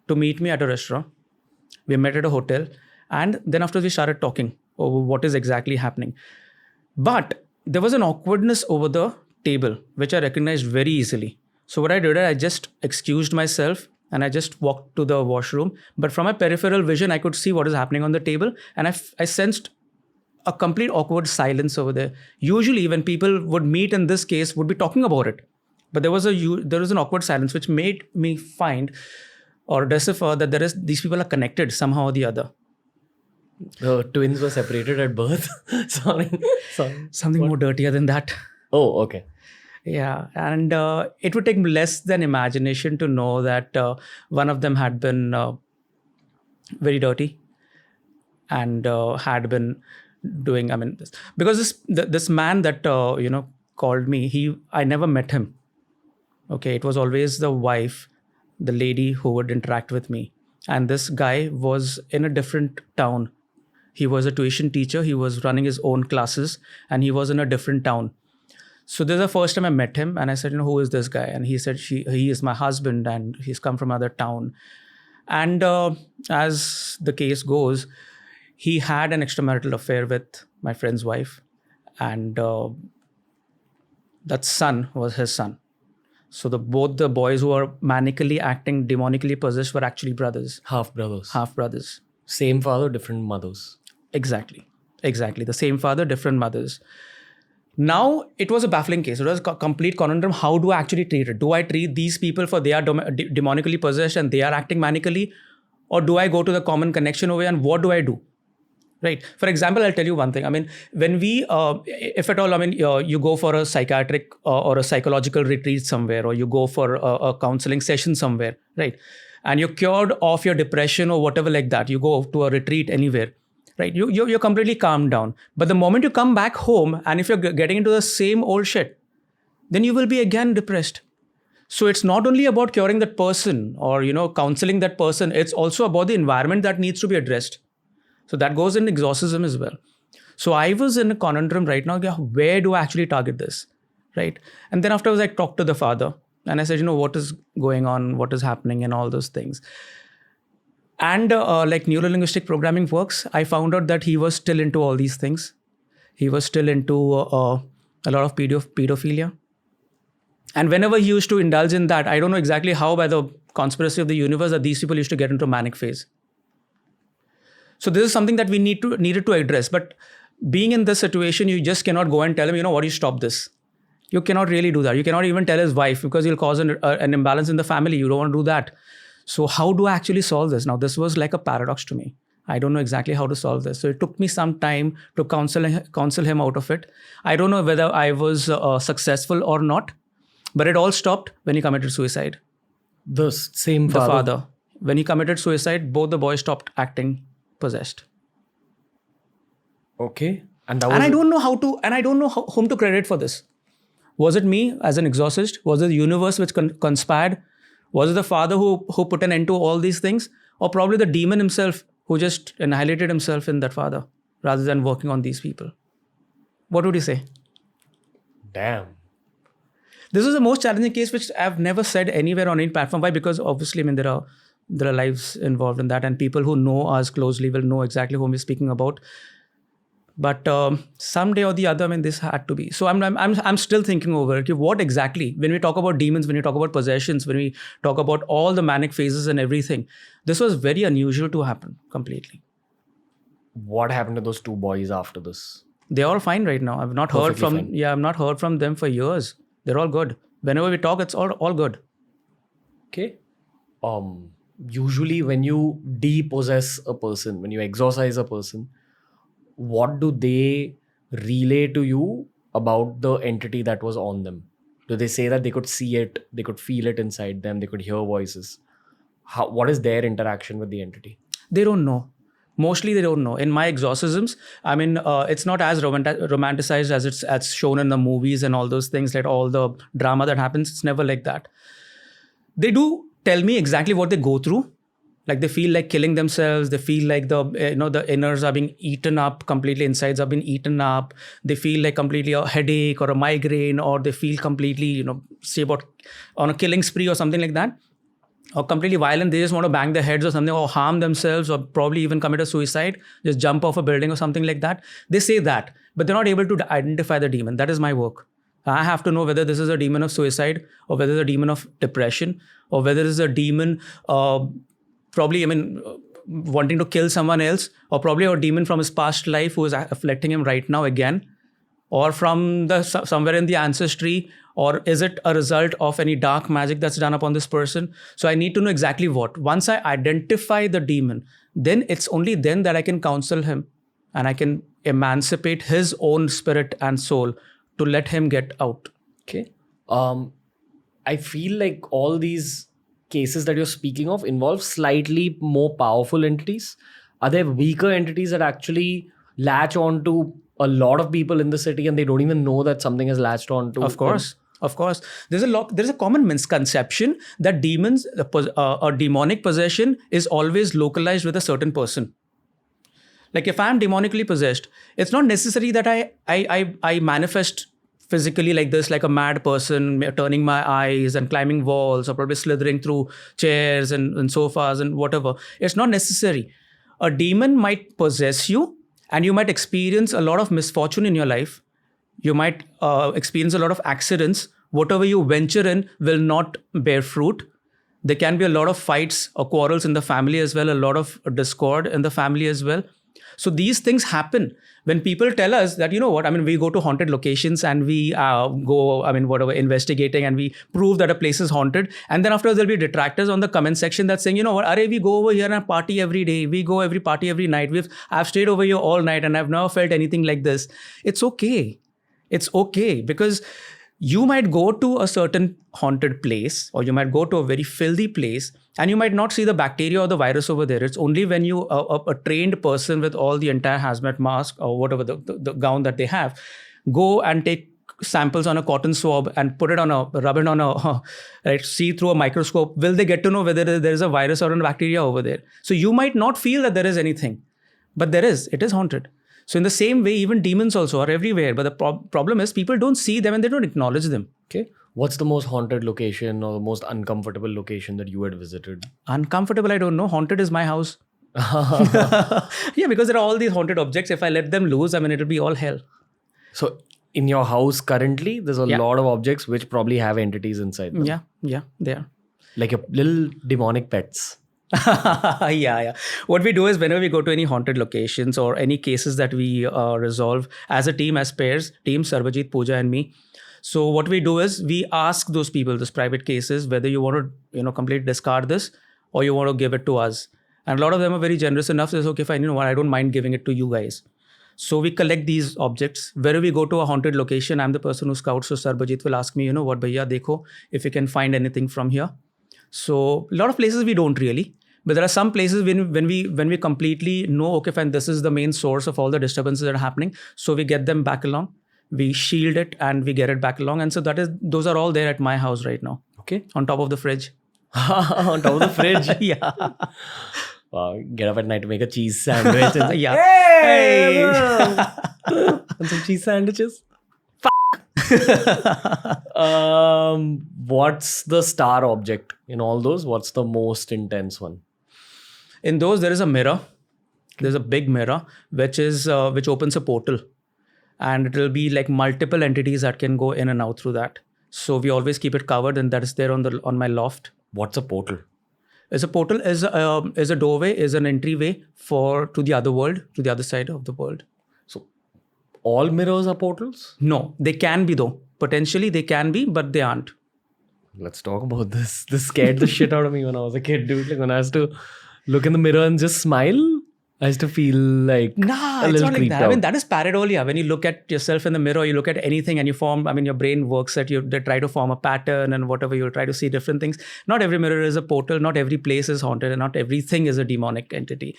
to meet me at a restaurant. We met at a hotel. And then after we started talking over what is exactly happening. But there was an awkwardness over the table, which I recognized very easily. So what I did, I just excused myself and I just walked to the washroom. But from my peripheral vision, I could see what is happening on the table. And I sensed a complete awkward silence over there. Usually when people would meet in this case, would be talking about it. But there was an awkward silence, which made me find or decipher that these people are connected somehow or the other. The twins were separated at birth. Sorry. Something more dirtier than that. Oh, okay. Yeah. And it would take less than imagination to know that one of them had been very dirty and had been doing, because this man that, called me, I never met him. Okay. It was always the wife, the lady who would interact with me. And this guy was in a different town. He was a tuition teacher. He was running his own classes and he was in a different town. So this is the first time I met him and I said, who is this guy? And he said, he is my husband and he's come from another town. And as the case goes, he had an extramarital affair with my friend's wife. And that son was his son. So both the boys who are manically acting, demonically possessed were actually brothers. Half brothers. Same father, different mothers. Exactly. The same father, different mothers. Now, it was a baffling case. It was a complete conundrum. How do I actually treat it? Do I treat these people for they are demonically possessed and they are acting manically? Or do I go to the common connection over here and what do I do? Right. For example, I'll tell you one thing. When we, if at all, you go for a psychiatric or a psychological retreat somewhere, or you go for a counseling session somewhere, right? And you're cured of your depression or whatever like that. You go to a retreat anywhere, right? You're completely calmed down. But the moment you come back home and if you're getting into the same old shit, then you will be again depressed. So it's not only about curing that person or, counseling that person. It's also about the environment that needs to be addressed. So that goes in exorcism as well. So I was in a conundrum right now. Where do I actually target this? Right. And then afterwards, I talked to the father and I said, what is going on? What is happening and all those things. And like neuro-linguistic programming works, I found out that he was still into all these things. He was still into a lot of pedophilia. And whenever he used to indulge in that, I don't know exactly how by the conspiracy of the universe that these people used to get into a manic phase. So this is something that we needed to address. But being in this situation, you just cannot go and tell him, what do you stop this? You cannot really do that. You cannot even tell his wife because he'll cause an imbalance in the family. You don't want to do that. So how do I actually solve this? Now, this was like a paradox to me. I don't know exactly how to solve this. So it took me some time to counsel him out of it. I don't know whether I was successful or not, but it all stopped when he committed suicide. The father. When he committed suicide, both the boys stopped acting possessed. Okay. And I don't know whom to credit for this. Was it me as an exorcist? Was it the universe which conspired? Was it the father who put an end to all these things? Or probably the demon himself who just annihilated himself in that father rather than working on these people? What would you say? Damn. This is the most challenging case which I've never said anywhere on any platform. Why? Because obviously, there are lives involved in that and people who know us closely will know exactly whom we're speaking about. But someday or the other, I mean, this had to be. So I'm still thinking over it. What exactly, when we talk about demons, when we talk about possessions, when we talk about all the manic phases and everything, this was very unusual to happen completely. What happened to those two boys after this? They're all fine right now. I've not heard Perfectly from fine. yeah, I've not heard from them for years. They're all good. Whenever we talk, it's all good. Okay. Usually when you depossess a person, when you exorcise a person, what do they relay to you about the entity that was on them? Do they say that they could see it, they could feel it inside them, they could hear voices? What is their interaction with the entity? They don't know. Mostly they don't know. In my exorcisms, I mean, it's not as romanticized as it's shown in the movies and all those things, like all the drama that happens. It's never like that. They do tell me exactly what they go through. Like they feel like killing themselves. They feel like the inners are being eaten up completely. Insides are being eaten up. They feel like completely a headache or a migraine, or they feel completely, say about on a killing spree or something like that, or completely violent. They just want to bang their heads or something, or harm themselves, or probably even commit a suicide, just jump off a building or something like that. They say that, but they're not able to identify the demon. That is my work. I have to know whether this is a demon of suicide, or whether it's a demon of depression, or whether it's a demon, probably, wanting to kill someone else, or probably a demon from his past life who is afflicting him right now again, or from somewhere in the ancestry, or is it a result of any dark magic that's done upon this person? So I need to know exactly what. Once I identify the demon, then it's only then that I can counsel him and I can emancipate his own spirit and soul to let him get out. Okay. I feel like all these cases that you're speaking of involve slightly more powerful entities. Are there weaker entities that actually latch on to a lot of people in the city and they don't even know that something has latched on to Of course. Of course, there's a common misconception that demons, a demonic possession is always localized with a certain person. Like if I'm demonically possessed, it's not necessary that I manifest physically like this, like a mad person, turning my eyes and climbing walls, or probably slithering through chairs and sofas and whatever. It's not necessary. A demon might possess you, and you might experience a lot of misfortune in your life. You might experience a lot of accidents. Whatever you venture in will not bear fruit. There can be a lot of fights or quarrels in the family as well, a lot of discord in the family as well. So these things happen when people tell us that, we go to haunted locations and we go, investigating, and we prove that a place is haunted. And then after, there'll be detractors on the comment section that's saying, we go over here and party every day. We go every party every night. I've stayed over here all night and I've never felt anything like this. It's okay. It's okay, because you might go to a certain haunted place, or you might go to a very filthy place, and you might not see the bacteria or the virus over there. It's only when you, a trained person with all the entire hazmat mask or whatever the gown that they have, go and take samples on a cotton swab and rub it on a, right, see through a microscope, will they get to know whether there is a virus or a bacteria over there? So you might not feel that there is anything, but it is haunted. So in the same way, even demons also are everywhere. But the problem is people don't see them and they don't acknowledge them. Okay. What's the most haunted location or the most uncomfortable location that you had visited? Uncomfortable, I don't know. Haunted is my house. Yeah, because there are all these haunted objects. If I let them loose, it'll be all hell. So in your house currently, there's a lot of objects which probably have entities inside them. Yeah, they are. Like your little demonic pets. Yeah. What we do is, whenever we go to any haunted locations or any cases that we resolve as a team, as pairs, team Sarvajit, Pooja and me. So what we do is we ask those people, those private cases, whether you want to, completely discard this or you want to give it to us. And a lot of them are very generous enough to say, okay, fine, I don't mind giving it to you guys. So we collect these objects. Wherever we go to a haunted location, I'm the person who scouts. So Sarvajit will ask me, what, bhaiya, dekho, if you can find anything from here. So a lot of places we don't really. But there are some places when we completely know, okay, fine, this is the main source of all the disturbances that are happening. So we get them back along, we shield it, and we get it back along. And so those are all there at my house right now. Okay. On top of the fridge. On top of the fridge? Yeah. Get up at night to make a cheese sandwich. And Yeah. Hey! And some cheese sandwiches? What's the star object in all those? What's the most intense one? In those, there is a mirror. There's a big mirror which opens a portal, and it will be like multiple entities that can go in and out through that. So we always keep it covered, and that is there on my loft. What's a portal? Is a portal is a doorway, is an entryway to the other world, to the other side of the world. So all mirrors are portals? No, they can be though. Potentially they can be, but they aren't. Let's talk about this. This scared the shit out of me when I was a kid, dude. Like when I used to look in the mirror and just smile, I used to feel like Nah, a it's little not like creeped that. out. I mean, that is pareidolia. When you look at yourself in the mirror, you look at anything and you form, I mean, your brain works that they try to form a pattern and whatever, you try to see different things. Not every mirror is a portal. Not every place is haunted and not everything is a demonic entity.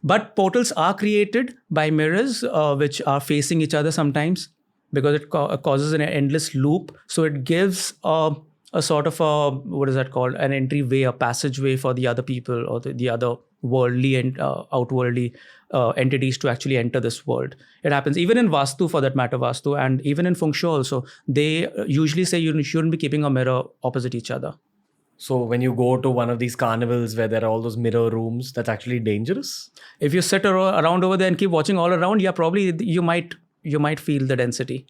But portals are created by mirrors which are facing each other sometimes, because it causes an endless loop. So it gives a sort of what is that called? An entryway, a passageway for the other people or the other worldly and outworldly entities to actually enter this world. It happens even in Vastu, for that matter, Vastu, and even in Feng Shui also. They usually say you shouldn't be keeping a mirror opposite each other. So when you go to one of these carnivals where there are all those mirror rooms, that's actually dangerous? If you sit around over there and keep watching all around, yeah, probably you might feel the density.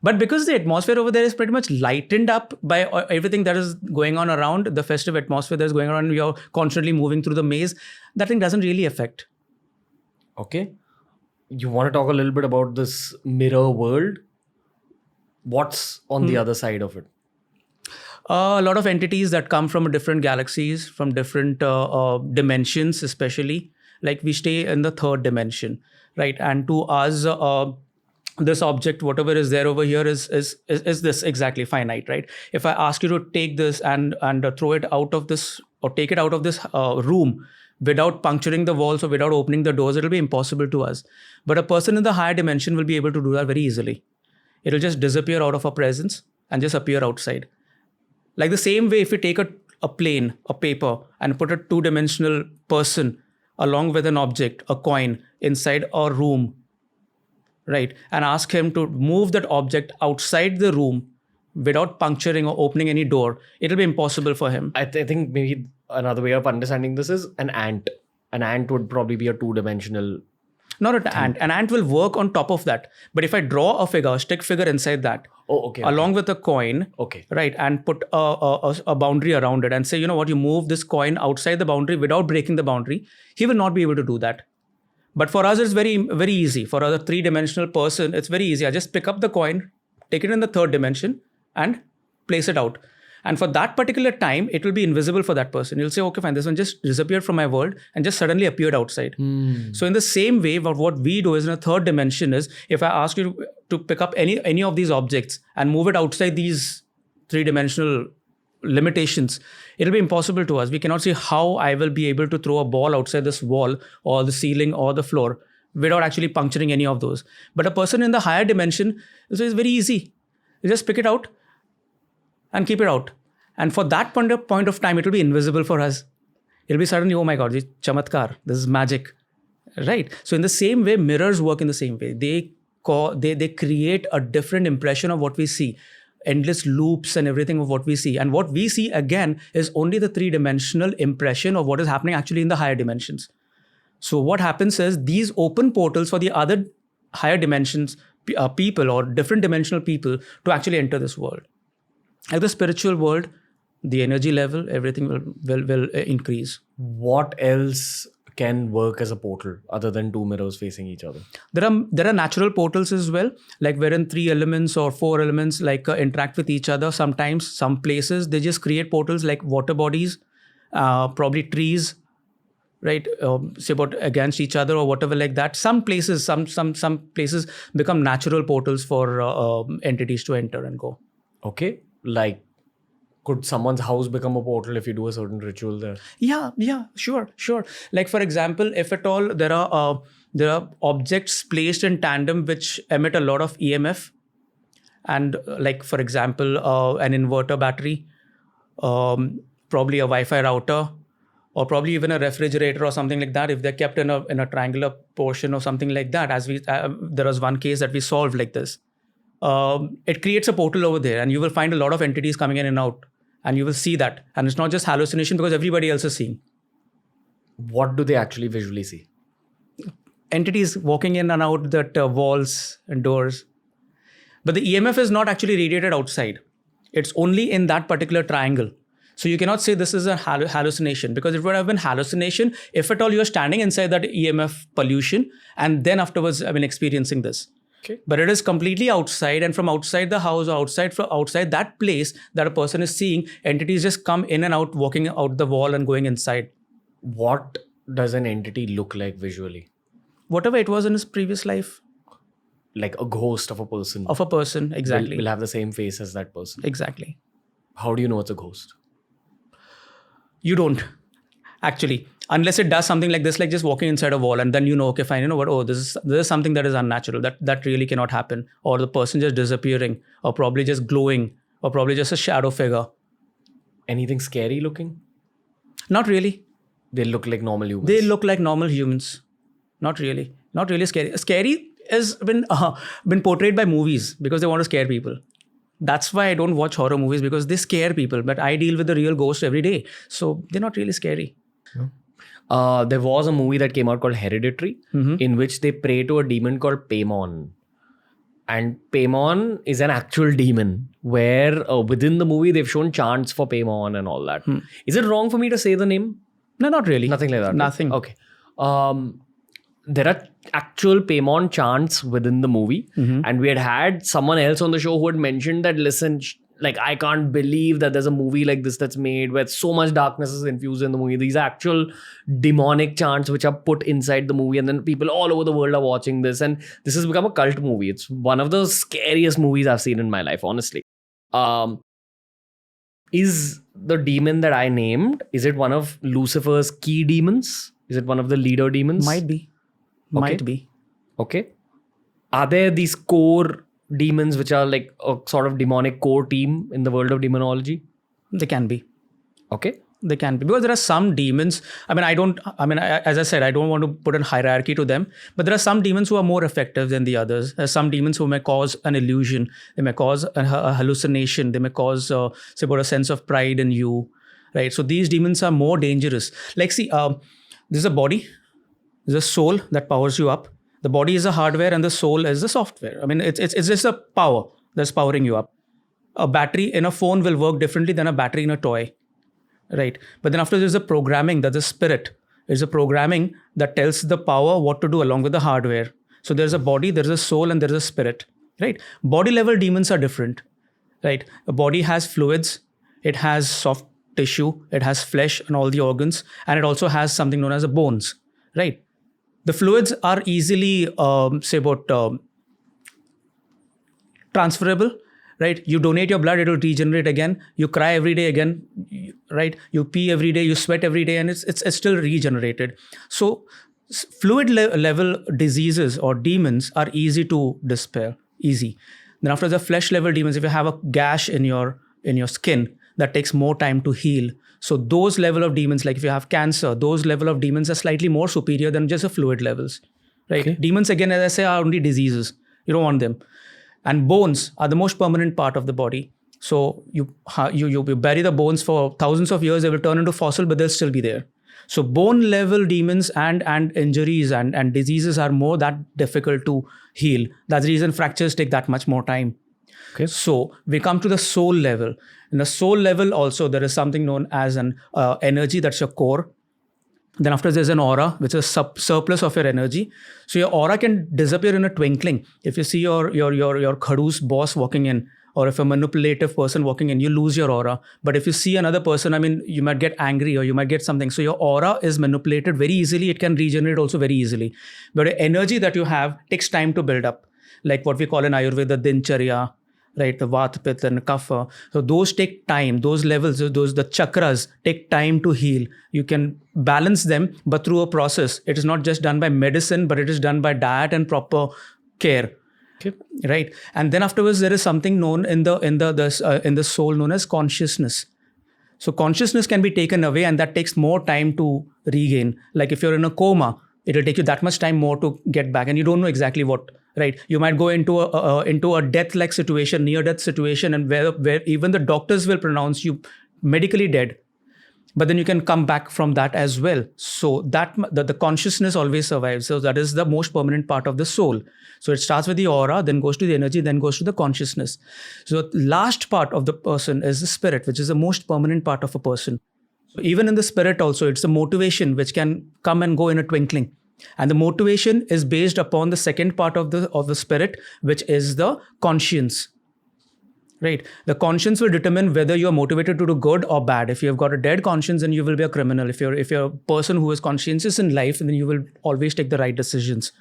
But because the atmosphere over there is pretty much lightened up by everything that is going on around, the festive atmosphere that is going on, you're constantly moving through the maze, that thing doesn't really affect. Okay. You want to talk a little bit about this mirror world? What's on the other side of it? A lot of entities that come from different galaxies, from different dimensions, especially. Like we stay in the third dimension, right? And to us, this object, whatever is there over here, is this exactly finite, right? If I ask you to take this and throw it out of this, or take it out of this room without puncturing the walls or without opening the doors, it'll be impossible to us. But a person in the higher dimension will be able to do that very easily. It'll just disappear out of our presence and just appear outside. Like the same way, if you take a plane, a paper, and put a two-dimensional person along with an object, a coin, inside a room, right, and ask him to move that object outside the room without puncturing or opening any door, it'll be impossible for him. I think maybe another way of understanding this is an ant. An ant would probably be a two-dimensional... Not an ant. An ant will work on top of that. But if I draw a figure, a stick figure inside that, along with a coin, right, and put a boundary around it and say, you know what, you move this coin outside the boundary without breaking the boundary, he will not be able to do that. But for us, it's very, very easy. For a three-dimensional person, it's very easy. I just pick up the coin, take it in the third dimension, and place it out. And for that particular time, it will be invisible for that person. You'll say, okay, fine, this one just disappeared from my world and just suddenly appeared outside. So in the same way, what we do is in a third dimension is, if I ask you to pick up any of these objects and move it outside these three-dimensional limitations, it'll be impossible to us. We cannot see how I will be able to throw a ball outside this wall or the ceiling or the floor without actually puncturing any of those. But a person in the higher dimension, it's very easy. You just pick it out and keep it out. And for that point of time, it will be invisible for us. It'll be suddenly, oh my God, this is chamatkar, this is magic, right? So in the same way, mirrors work in the same way. They create a different impression of what we see, endless loops and everything of what we see. And what we see, again, is only the three-dimensional impression of what is happening actually in the higher dimensions. So what happens is these open portals for the other higher dimensions people or different dimensional people to actually enter this world. Like the spiritual world, the energy level, everything will increase. What else can work as a portal other than two mirrors facing each other? There are natural portals as well, like wherein 3 elements or 4 elements interact with each other. Sometimes, some places, they just create portals like water bodies, probably trees, right? Say about against each other or whatever like that. Some places, some places become natural portals for entities to enter and go. Okay. Like, could someone's house become a portal if you do a certain ritual there? Yeah, sure. Like for example, if at all there are objects placed in tandem which emit a lot of EMF, and like for example, an inverter battery, probably a Wi-Fi router, or probably even a refrigerator or something like that, if they're kept in a triangular portion or something like that, as there was one case that we solved like this. It creates a portal over there, and you will find a lot of entities coming in and out, and you will see that. And it's not just hallucination because everybody else is seeing. What do they actually visually see? entities walking in and out that walls and doors. But the EMF is not actually radiated outside. It's only in that particular triangle. So you cannot say this is a hallucination, because it would have been hallucination if at all you're standing inside that EMF pollution and then afterwards experiencing this. Okay. But it is completely outside, and from outside the house or outside that place that a person is seeing, entities just come in and out, walking out the wall and going inside. What does an entity look like visually? Whatever it was in his previous life. Like a ghost of a person. Of a person, exactly. Will have the same face as that person. Exactly. How do you know it's a ghost? You don't, actually, unless it does something like this, like just walking inside a wall, and then you know, okay, fine, you know what? Oh, this is something that is unnatural. That really cannot happen. Or the person just disappearing, or probably just glowing, or probably just a shadow figure. Anything scary looking? Not really. They look like normal humans. They look like normal humans. Not really. Not really scary. Scary has been portrayed by movies because they want to scare people. That's why I don't watch horror movies, because they scare people. But I deal with the real ghost every day. So they're not really scary. There was a movie that came out called Hereditary, in which they pray to a demon called Paimon. And Paimon is an actual demon, where within the movie they've shown chants for Paimon and all that. Is it wrong for me to say the name? No, not really. Nothing like that. Nothing. Right? Okay. There are actual Paimon chants within the movie. And we had someone else on the show who had mentioned that, listen, like, I can't believe that there's a movie like this that's made where so much darkness is infused in the movie. These are actual demonic chants which are put inside the movie, and then people all over the world are watching this. And this has become a cult movie. It's one of the scariest movies I've seen in my life, honestly. Is the demon that I named, is it one of Lucifer's key demons? Is it one of the leader demons? Might be. Okay. Might be. Okay. Are there these core demons which are like a sort of demonic core team in the world of demonology? They can be. Okay. They can be. Because there are some demons. As I said, I don't want to put a hierarchy to them. But there are some demons who are more effective than the others. There are some demons who may cause an illusion. They may cause a hallucination. They may cause, say, about a sense of pride in you. Right? So these demons are more dangerous. Like, see, there's a body. There's a soul that powers you up. The body is the hardware and the soul is the software. It's just a power that's powering you up. A battery in a phone will work differently than a battery in a toy, right? But then after there's a programming, that's a spirit. There's a programming that tells the power what to do along with the hardware. So there's a body, there's a soul, and there's a spirit, right? Body level demons are different, right? A body has fluids, it has soft tissue, it has flesh and all the organs, and it also has something known as the bones, right? The fluids are easily, transferable, right? You donate your blood, it will regenerate again. You cry every day again, right? You pee every day, you sweat every day, and it's still regenerated. So fluid level diseases or demons are easy to dispel, easy. Then after the flesh level demons, if you have a gash in your skin, that takes more time to heal. So those level of demons, like if you have cancer, those level of demons are slightly more superior than just the fluid levels, right? Okay. Demons, again, as I say, are only diseases. You don't want them. And bones are the most permanent part of the body. So you bury the bones for thousands of years, they will turn into fossil, but they'll still be there. So bone level demons and injuries and diseases are more that difficult to heal. That's the reason fractures take that much more time. Okay. So we come to the soul level. In the soul level also, there is something known as an energy, that's your core. Then after there's an aura, which is surplus of your energy. So your aura can disappear in a twinkling. If you see your khadus boss walking in, or if a manipulative person walking in, you lose your aura. But if you see another person, you might get angry or you might get something. So your aura is manipulated very easily. It can regenerate also very easily. But the energy that you have takes time to build up. Like what we call in Ayurveda, Dincharya, right? The Vata, Pitta, and Kapha. So those take time. Those levels, the chakras take time to heal. You can balance them, but through a process. It is not just done by medicine, but it is done by diet and proper care. Okay. Right? And then afterwards, there is something known in the soul known as consciousness. So consciousness can be taken away, and that takes more time to regain. Like if you're in a coma, it will take you that much time more to get back, and you don't know exactly what. Right, you might go into a death-like situation, near-death situation, and where even the doctors will pronounce you medically dead. but then you can come back from that as well. So that the consciousness always survives. So that is the most permanent part of the soul. So it starts with the aura, then goes to the energy, then goes to the consciousness. So the last part of the person is the spirit, which is the most permanent part of a person. So even in the spirit also, it's the motivation which can come and go in a twinkling. And the motivation is based upon the second part of the spirit, which is the conscience. Right. The conscience will determine whether you are motivated to do good or bad. If you have got a dead conscience, then you will be a criminal. If you're a person who is conscientious in life, then you will always take the right decisions,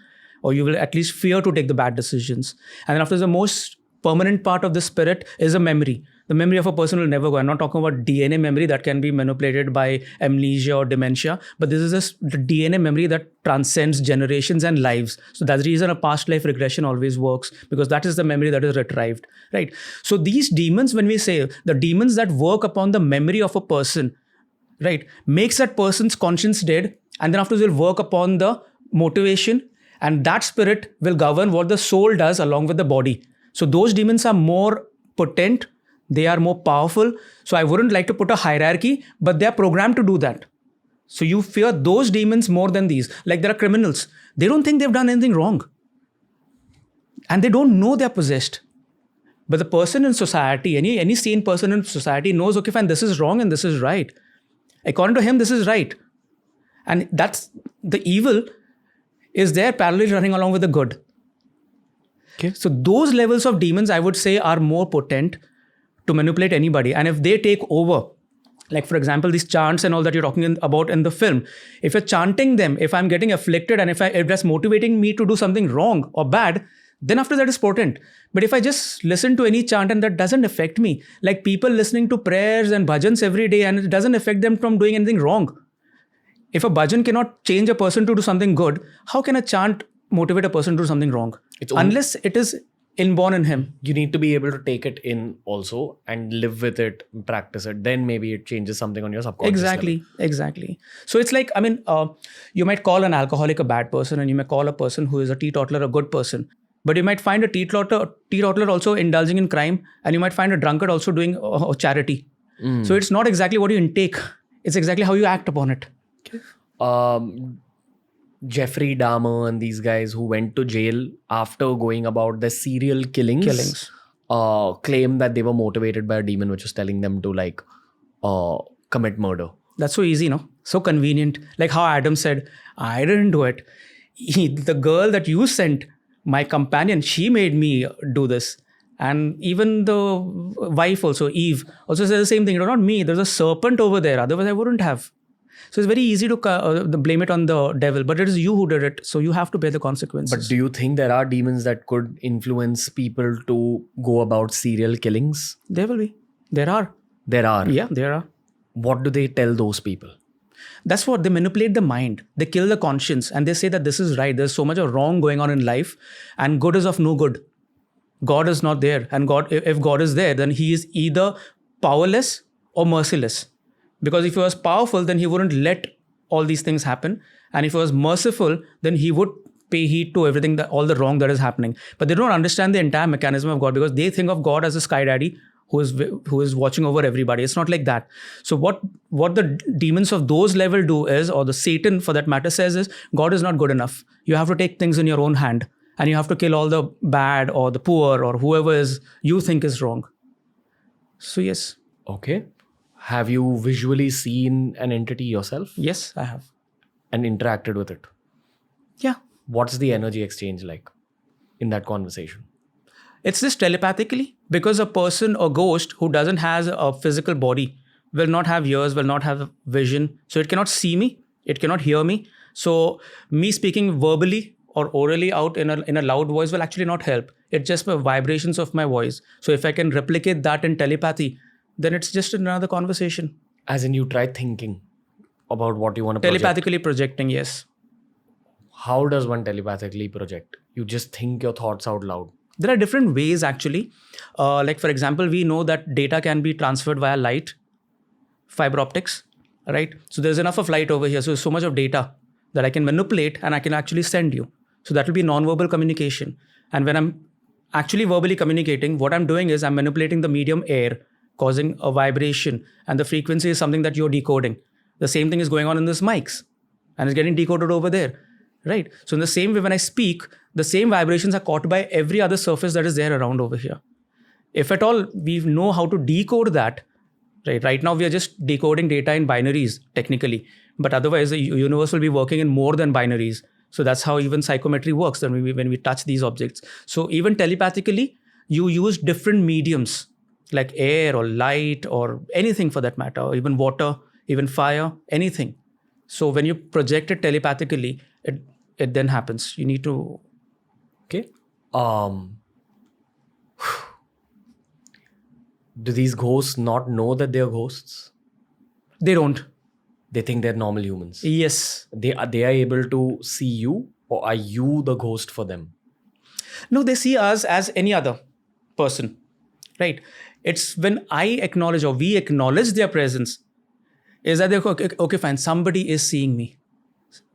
or you will at least fear to take the bad decisions. And then after, the most permanent part of the spirit is a memory. The memory of a person will never go. I'm not talking about DNA memory that can be manipulated by amnesia or dementia, but this is the DNA memory that transcends generations and lives. So that's the reason a past life regression always works, because that is the memory that is retrieved, right? So these demons, when we say the demons that work upon the memory of a person, right, makes that person's conscience dead, and then afterwards will work upon the motivation, and that spirit will govern what the soul does along with the body. So those demons are more potent, they are more powerful. So I wouldn't like to put a hierarchy, but they are programmed to do that. So you fear those demons more than these. Like there are criminals. They don't think they've done anything wrong. And they don't know they're possessed. But the person in society, any sane person in society knows, okay, fine, this is wrong and this is right. According to him, this is right. And that's the evil is there parallelly running along with the good. Okay. So those levels of demons, I would say, are more potent to manipulate anybody. And if they take over, like for example, these chants and all that you're talking about in the film, if you're chanting them, if I'm getting afflicted and if that's motivating me to do something wrong or bad, then after that is potent. But if I just listen to any chant and that doesn't affect me, like people listening to prayers and bhajans every day and it doesn't affect them from doing anything wrong. If a bhajan cannot change a person to do something good, how can a chant motivate a person to do something wrong? Unless it is inborn in him. You need to be able to take it in also and live with it, practice it. Then maybe it changes something on your subconscious level. Exactly. So it's like, you might call an alcoholic a bad person and you may call a person who is a teetotaler a good person. But you might find a teetotaler also indulging in crime, and you might find a drunkard also doing charity. So it's not exactly what you intake. It's exactly how you act upon it. Okay. Jeffrey Dahmer and these guys who went to jail after going about the serial killings. Claim that they were motivated by a demon which was telling them to commit murder. That's so easy, no? So convenient. Like how Adam said, I didn't do it. The girl that you sent, my companion, she made me do this. And even the wife also, Eve, also said the same thing. It was not me. There's a serpent over there. Otherwise, I wouldn't have. So it's very easy to blame it on the devil, but it is you who did it. So you have to bear the consequences. But do you think there are demons that could influence people to go about serial killings? There will be. There are. There are? Yeah, there are. What do they tell those people? That's what, they manipulate the mind. They kill the conscience and they say that this is right. There's so much of wrong going on in life and good is of no good. God is not there. And God, if God is there, then he is either powerless or merciless. Because if he was powerful, then he wouldn't let all these things happen. And if he was merciful, then he would pay heed to everything, all the wrong that is happening. But they don't understand the entire mechanism of God, because they think of God as a sky daddy who is watching over everybody. It's not like that. So what the demons of those level do is, or the Satan for that matter says is, God is not good enough. You have to take things in your own hand and you have to kill all the bad or the poor or whoever is you think is wrong. So yes. Okay. Have you visually seen an entity yourself? Yes, I have. And interacted with it? Yeah. What's the energy exchange like in that conversation? It's just telepathically, because a person or ghost who doesn't have a physical body will not have ears, will not have vision. So it cannot see me. It cannot hear me. So me speaking verbally or orally out in a loud voice will actually not help. It's just the vibrations of my voice. So if I can replicate that in telepathy, then it's just another conversation. As in you try thinking about what you want to project. Telepathically projecting, yes. How does one telepathically project? You just think your thoughts out loud. There are different ways actually. Like for example, we know that data can be transferred via light, fiber optics, right? So there's enough of light over here. So there's so much of data that I can manipulate and I can actually send you. So that will be non-verbal communication. And when I'm actually verbally communicating, what I'm doing is I'm manipulating the medium air, causing a vibration, and the frequency is something that you're decoding. The same thing is going on in this mics, and it's getting decoded over there, right? So in the same way, when I speak, the same vibrations are caught by every other surface that is there around over here. If at all we know how to decode that, right now we are just decoding data in binaries technically, but otherwise the universe will be working in more than binaries. So that's how even psychometry works when we touch these objects. So even telepathically, you use different mediums like air or light or anything for that matter, or even water, even fire, anything. So when you project it telepathically, it then happens. You need to. Okay. Do these ghosts not know that they're ghosts? They don't. They think they're normal humans. Yes. They are able to see you, or are you the ghost for them? No, they see us as any other person, right? It's when I acknowledge or we acknowledge their presence, is that they're okay, fine, somebody is seeing me.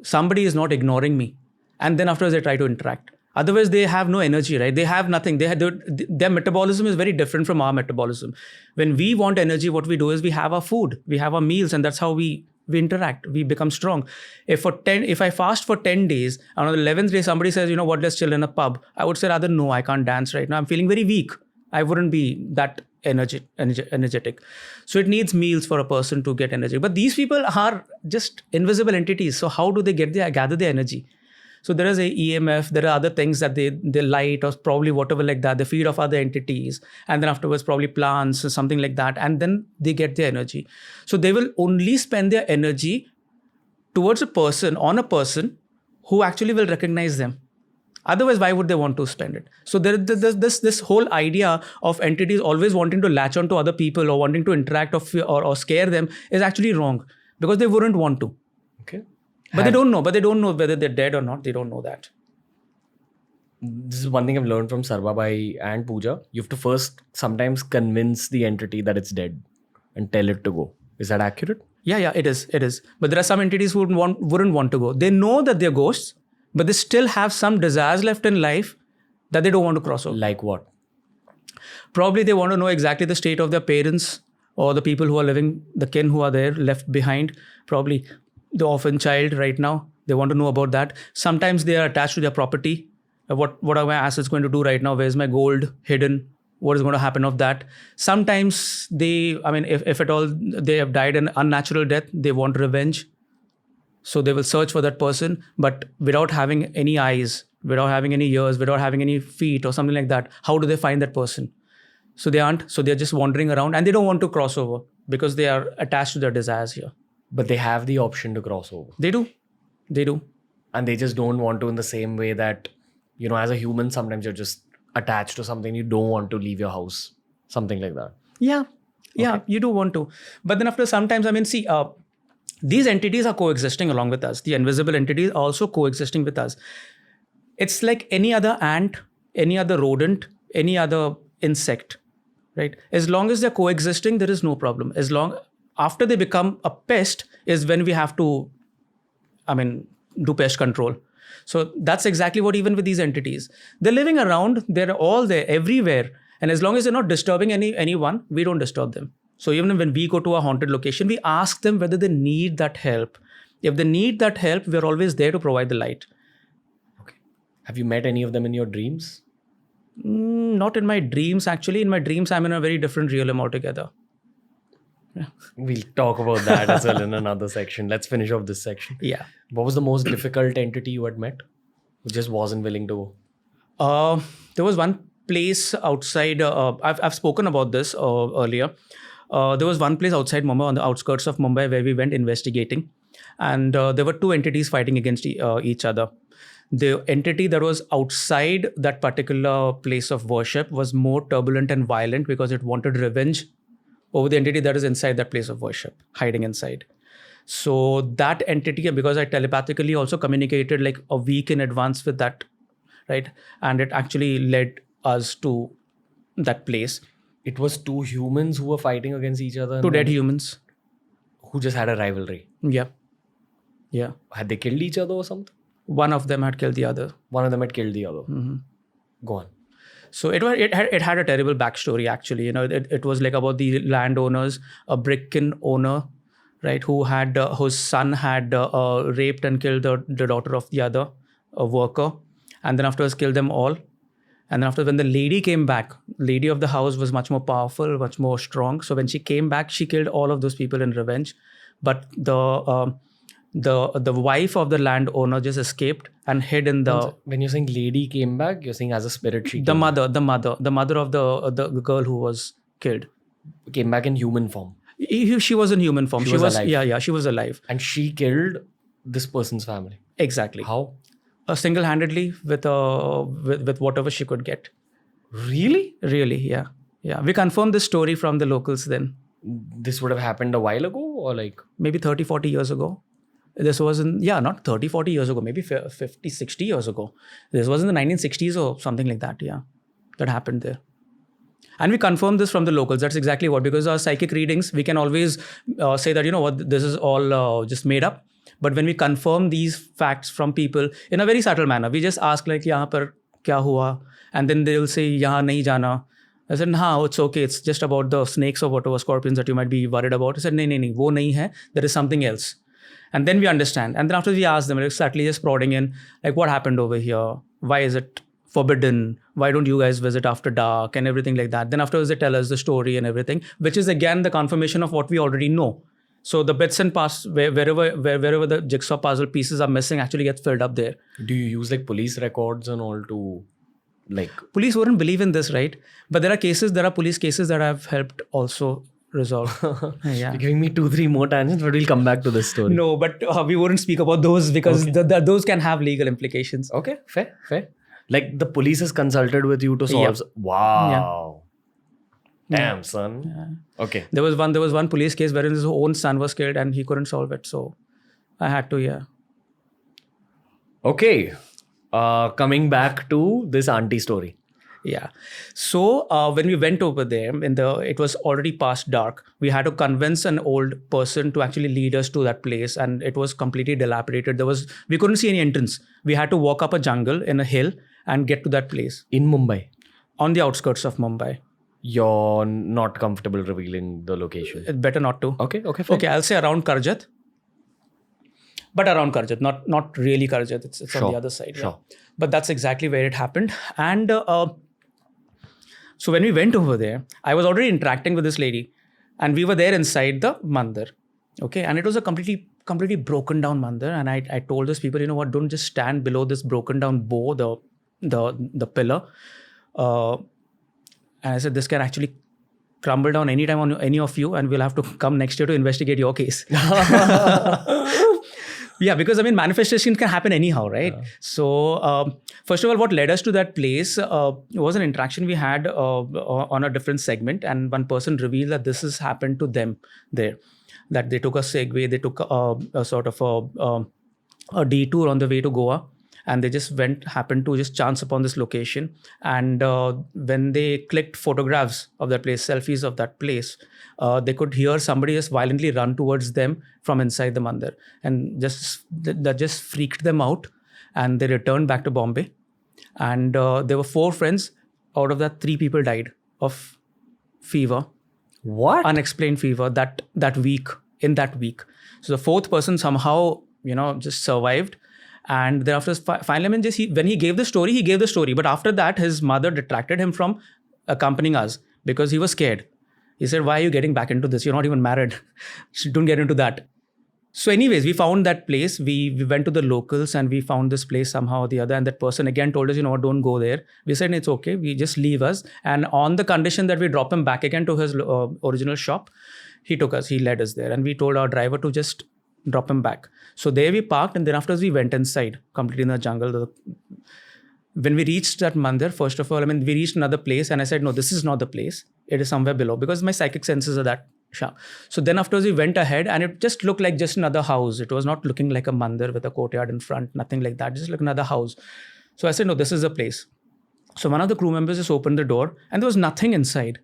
Somebody is not ignoring me. And then afterwards they try to interact. Otherwise, they have no energy, right? They have nothing. Their metabolism is very different from our metabolism. When we want energy, what we do is we have our food, we have our meals, and that's how we interact. We become strong. If I fast for 10 days, and on the 11th day somebody says, you know what, let's chill in a pub, I would say rather, no, I can't dance right now. I'm feeling very weak. I wouldn't be that energetic. So it needs meals for a person to get energy. But these people are just invisible entities. So how do they gather their energy? So there is a EMF, there are other things that they light or probably whatever like that. They feed off other entities, and then afterwards probably plants or something like that. And then they get their energy. So they will only spend their energy towards on a person who actually will recognize them. Otherwise, why would they want to spend it? So there's this whole idea of entities always wanting to latch on to other people or wanting to interact or scare them is actually wrong, because they wouldn't want to. Okay. But they don't know whether they're dead or not. They don't know that. This is one thing I've learned from Sarvabai and Pooja. You have to first sometimes convince the entity that it's dead and tell it to go. Is that accurate? Yeah, it is. But there are some entities who wouldn't want to go. They know that they're ghosts, but they still have some desires left in life that they don't want to cross over. Like what? Probably they want to know exactly the state of their parents or the people who are living, the kin who are there left behind. Probably the orphan child right now. They want to know about that. Sometimes they are attached to their property. What are my assets going to do right now? Where's my gold hidden? What is going to happen of that? Sometimes if at all they have died an unnatural death, they want revenge. So they will search for that person, but without having any eyes, without having any ears, without having any feet or something like that. How do they find that person? So they aren't. So they're just wandering around, and they don't want to cross over because they are attached to their desires here. But they have the option to cross over. They do. And they just don't want to, in the same way that, as a human, sometimes you're just attached to something. You don't want to leave your house. Something like that. Yeah, you do want to. But then after sometimes, these entities are coexisting along with us. The invisible entities are also coexisting with us. It's like any other ant, any other rodent, any other insect, right? As long as they're coexisting, there is no problem. After they become a pest is when we have to, do pest control. So that's exactly what even with these entities. They're living around, they're all there, everywhere. And as long as they're not disturbing anyone, we don't disturb them. So even when we go to a haunted location, we ask them whether they need that help. If they need that help, we're always there to provide the light. Okay. Have you met any of them in your dreams? Not in my dreams, actually. In my dreams, I'm in a very different realm altogether. Yeah. We'll talk about that as well in another section. Let's finish off this section. Yeah. What was the most difficult entity you had met who just wasn't willing to go? There was one place outside. I've spoken about this earlier. There was one place outside Mumbai, on the outskirts of Mumbai, where we went investigating. And there were two entities fighting against each other. The entity that was outside that particular place of worship was more turbulent and violent because it wanted revenge over the entity that is inside that place of worship, hiding inside. So that entity, because I telepathically also communicated like a week in advance with that, right? And it actually led us to that place. It was two humans who were fighting against each other? Two dead humans. Who just had a rivalry? Yeah. Had they killed each other or something? One of them had killed the other. One of them had killed the other. Mm-hmm. Go on. So it had a terrible backstory actually. It was like about the landowners, a brick-kiln owner, right, whose son had raped and killed the daughter of the other worker, and then afterwards killed them all. And then after, when the lady came back, lady of the house was much more powerful, much more strong. So when she came back, she killed all of those people in revenge. But the wife of the landowner just escaped and hid in the. When you're saying lady came back, you're saying as a spirit she The came mother of the girl who was killed came back in human form. She was in human form. She was alive. Yeah, she was alive. And she killed this person's family. Exactly. How? Single-handedly with whatever she could get. Really? Really, yeah. Yeah. We confirmed this story from the locals then. This would have happened a while ago, or like? Maybe 30, 40 years ago. This was not 30, 40 years ago, maybe 50, 60 years ago. This was in the 1960s or something like that, yeah. That happened there. And we confirmed this from the locals. That's exactly what, because our psychic readings, we can always say that, this is all just made up. But when we confirm these facts from people in a very subtle manner, we just ask like, yahan par kya hua? And then they'll say, yahan nahi jana. I said, no, it's okay. It's just about the snakes or whatever, scorpions that you might be worried about. I said, nahi, wo nahi hai. There is something else. And then we understand. And then after we ask them, like, subtly just prodding in, like, what happened over here? Why is it forbidden? Why don't you guys visit after dark? And everything like that. Then afterwards they tell us the story and everything, which is again the confirmation of what we already know. So the bits and parts, wherever the jigsaw puzzle pieces are missing, actually gets filled up there. Do you use like police records and all to like? Police wouldn't believe in this, right? But there are police cases that I've helped also resolve. Yeah. You're giving me 2-3 more tangents, but we'll come back to this story. No, but we wouldn't speak about those because those can have legal implications. Okay, fair. Like the police is consulted with you to solve. Yeah. Wow. Yeah. Damn, son. Yeah. Okay. There was one police case wherein his own son was killed and he couldn't solve it. So I had to, yeah. Okay. Coming back to this auntie story. Yeah. So when we went over there, it was already past dark. We had to convince an old person to actually lead us to that place, and it was completely dilapidated. We couldn't see any entrance. We had to walk up a jungle in a hill and get to that place. In Mumbai? On the outskirts of Mumbai. You're not comfortable revealing the location? It's better not to. Okay. Fine. Okay, I'll say around Karjat. But around Karjat, not really Karjat. It's sure. On the other side. Sure. Yeah. But that's exactly where it happened. And so when we went over there, I was already interacting with this lady, and we were there inside the mandir. Okay, and it was a completely broken down mandir. And I told those people, you know what? Don't just stand below this broken down bow, the pillar. And I said, this can actually crumble down anytime on any of you, and we'll have to come next year to investigate your case. Yeah, because manifestations can happen anyhow, right? Yeah. So first of all, what led us to that place was an interaction we had on a different segment, and one person revealed that this has happened to them there. That they took a Segway, they took a sort of a detour on the way to Goa, and they just happened to just chance upon this location. And when they clicked photographs of that place, selfies of that place, they could hear somebody just violently run towards them from inside the mandir. And that just freaked them out. And they returned back to Bombay. And there were 4 friends. Out of that, 3 people died of fever. What? Unexplained fever that week, in that week. So the 4th person somehow, just survived. And thereafter, finally, when he gave the story. But after that, his mother detracted him from accompanying us because he was scared. He said, why are you getting back into this? You're not even married. Don't get into that. So anyways, we found that place. We went to the locals and we found this place somehow or the other. And that person again told us, don't go there. We said, it's okay. We just leave us. And on the condition that we drop him back again to his original shop, he led us there. And we told our driver to just drop him back. So there we parked, and then afterwards we went inside, completely in the jungle. When we reached that mandir, first of all, we reached another place, and I said, no, this is not the place. It is somewhere below, because my psychic senses are that sharp. So then afterwards we went ahead, and it just looked like just another house. It was not looking like a mandir with a courtyard in front, nothing like that, just like another house. So I said, no, this is the place. So one of the crew members just opened the door, and there was nothing inside.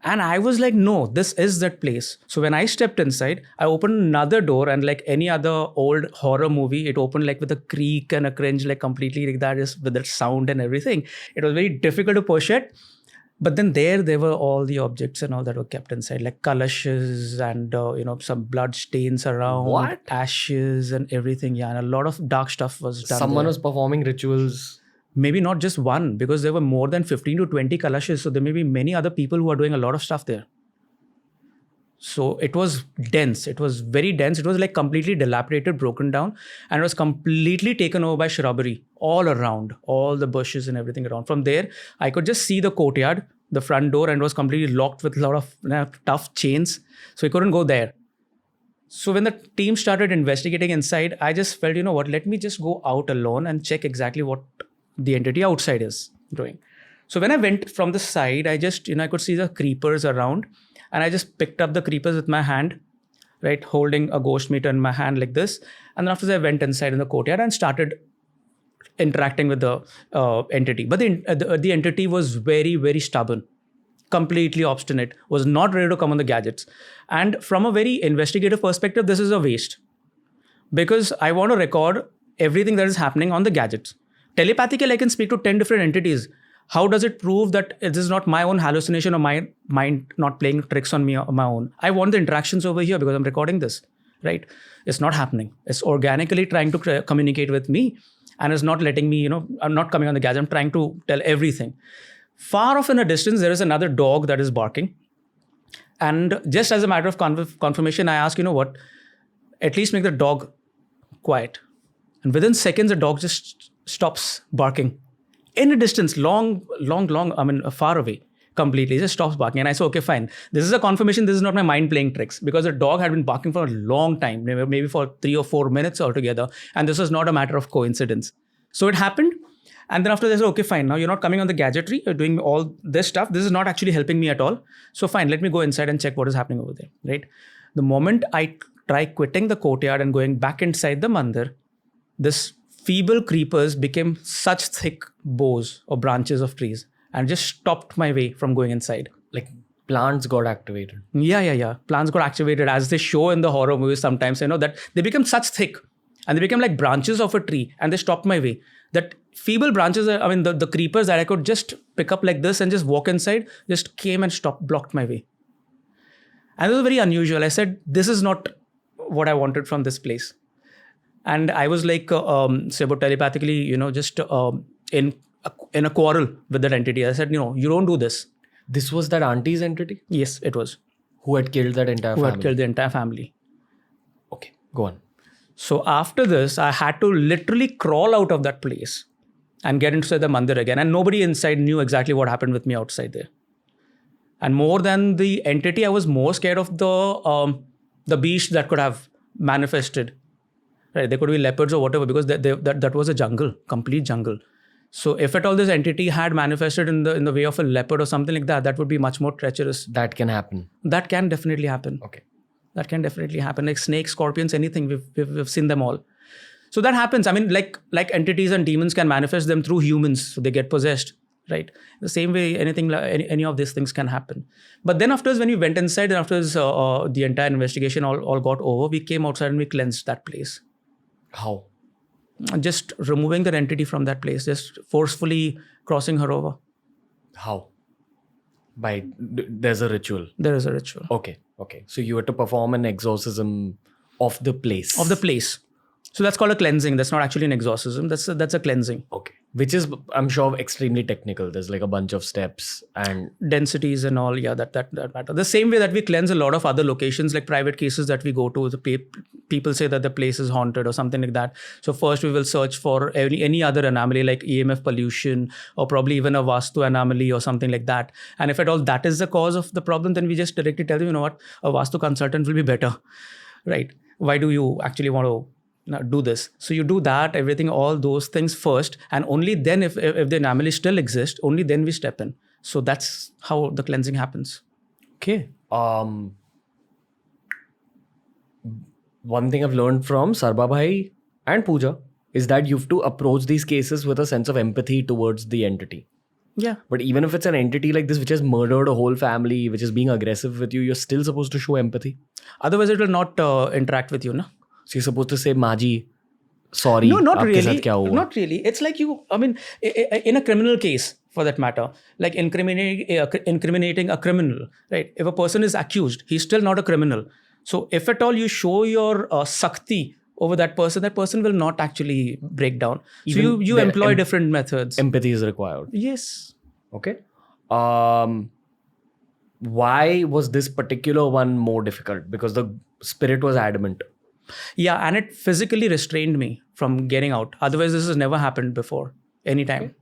And I was like, no, this is that place. So when I stepped inside, I opened another door, and like any other old horror movie, it opened like with a creak and a cringe, like completely like that, is with that sound and everything. It was very difficult to push it. But then there were all the objects and all that were kept inside, like kalashes and some blood stains around, What? ashes and everything. Yeah, and a lot of dark stuff was done. Someone there. was performing rituals. Maybe not just one, because there were more than 15 to 20 kalashes. So there may be many other people who are doing a lot of stuff there. So it was dense. It was very dense. It was like completely dilapidated, broken down, and it was completely taken over by shrubbery all around, all the bushes and everything around. From there, I could just see the courtyard, the front door, and it was completely locked with a lot of tough chains. So we couldn't go there. So when the team started investigating inside, I just felt, you know what, let me just go out alone and check exactly what the entity outside is doing. So when I went from the side, I just, I could see the creepers around, and I just picked up the creepers with my hand, right, holding a ghost meter in my hand like this. And then after that, I went inside in the courtyard and started interacting with the entity. But the entity was very, very stubborn, completely obstinate, was not ready to come on the gadgets. And from a very investigative perspective, this is a waste, because I want to record everything that is happening on the gadgets. Telepathically, I can speak to 10 different entities. How does it prove that this is not my own hallucination or my mind not playing tricks on me on my own? I want the interactions over here because I'm recording this, right? It's not happening. It's organically trying to communicate with me, and it's not letting me, I'm not coming on the gadget. I'm trying to tell everything. Far off in a distance, there is another dog that is barking. And just as a matter of confirmation, I ask, what, at least make the dog quiet. And within seconds, the dog just stops barking. In a distance, long, far away, completely, just stops barking. And I say, okay, fine. This is a confirmation. This is not my mind playing tricks, because the dog had been barking for a long time, maybe for 3 or 4 minutes altogether. And this was not a matter of coincidence. So it happened. And then after they said, okay, fine. Now you're not coming on the gadgetry. You're doing all this stuff. This is not actually helping me at all. So fine, let me go inside and check what is happening over there, right? The moment I try quitting the courtyard and going back inside the mandir, this feeble creepers became such thick boughs or branches of trees and just stopped my way from going inside. Like plants got activated. Yeah. Plants got activated, as they show in the horror movies sometimes, that they become such thick and they became like branches of a tree, and they stopped my way. That feeble branches, the creepers that I could just pick up like this and just walk inside, just came and blocked my way. And it was very unusual. I said, this is not what I wanted from this place. And I was like, say about telepathically, just in a quarrel with that entity. I said, you don't do this. This was that auntie's entity? Yes, it was. Who had killed that entire family? Who had killed the entire family. Okay, go on. So after this, I had to literally crawl out of that place and get inside the mandir again. And nobody inside knew exactly what happened with me outside there. And more than the entity, I was more scared of the beast that could have manifested. Right, they could be leopards or whatever, because that was a jungle, complete jungle. So if at all this entity had manifested in the way of a leopard or something like that, that would be much more treacherous. That can happen. That can definitely happen. Okay. That can definitely happen. Like snakes, scorpions, anything. We've seen them all. So that happens. Like entities and demons can manifest them through humans, so they get possessed. Right. The same way, any of these things can happen. But then afterwards, when we went inside and afterwards the entire investigation all got over, we came outside and we cleansed that place. How? Just removing the entity from that place, just forcefully crossing her over. How? There's a ritual. There is a ritual. Okay. So you had to perform an exorcism of the place. Of the place. So that's called a cleansing. That's not actually an exorcism. That's a cleansing. Okay. Which is, I'm sure, extremely technical. There's like a bunch of steps and densities and all. Yeah, that matter. The same way that we cleanse a lot of other locations, like private cases that we go to, people say that the place is haunted or something like that. So first we will search for any other anomaly like EMF pollution or probably even a Vastu anomaly or something like that. And if at all that is the cause of the problem, then we just directly tell them, you know what, a Vastu consultant will be better, right? Why do you actually want to do this? So you do that, everything, all those things first, and only then if the anomaly still exists, only then we step in. So that's how the cleansing happens. Okay. One thing I've learned from Sarbabhai and Pooja is that you have to approach these cases with a sense of empathy towards the entity. Yeah. But even if it's an entity like this, which has murdered a whole family, which is being aggressive with you, you're still supposed to show empathy. Otherwise, it will not interact with you, no? So you're supposed to say, Maji, sorry. No, not aapke really. saath kya hua? Not really. It's like in a criminal case, for that matter, like incriminating a criminal, right? If a person is accused, he's still not a criminal. So if at all you show your sakti over that person will not actually break down. Even So you their employ different methods. Empathy is required. Yes. Okay. Why was this particular one more difficult? Because the spirit was adamant. Yeah, and it physically restrained me from getting out. Otherwise, this has never happened before, anytime. Okay.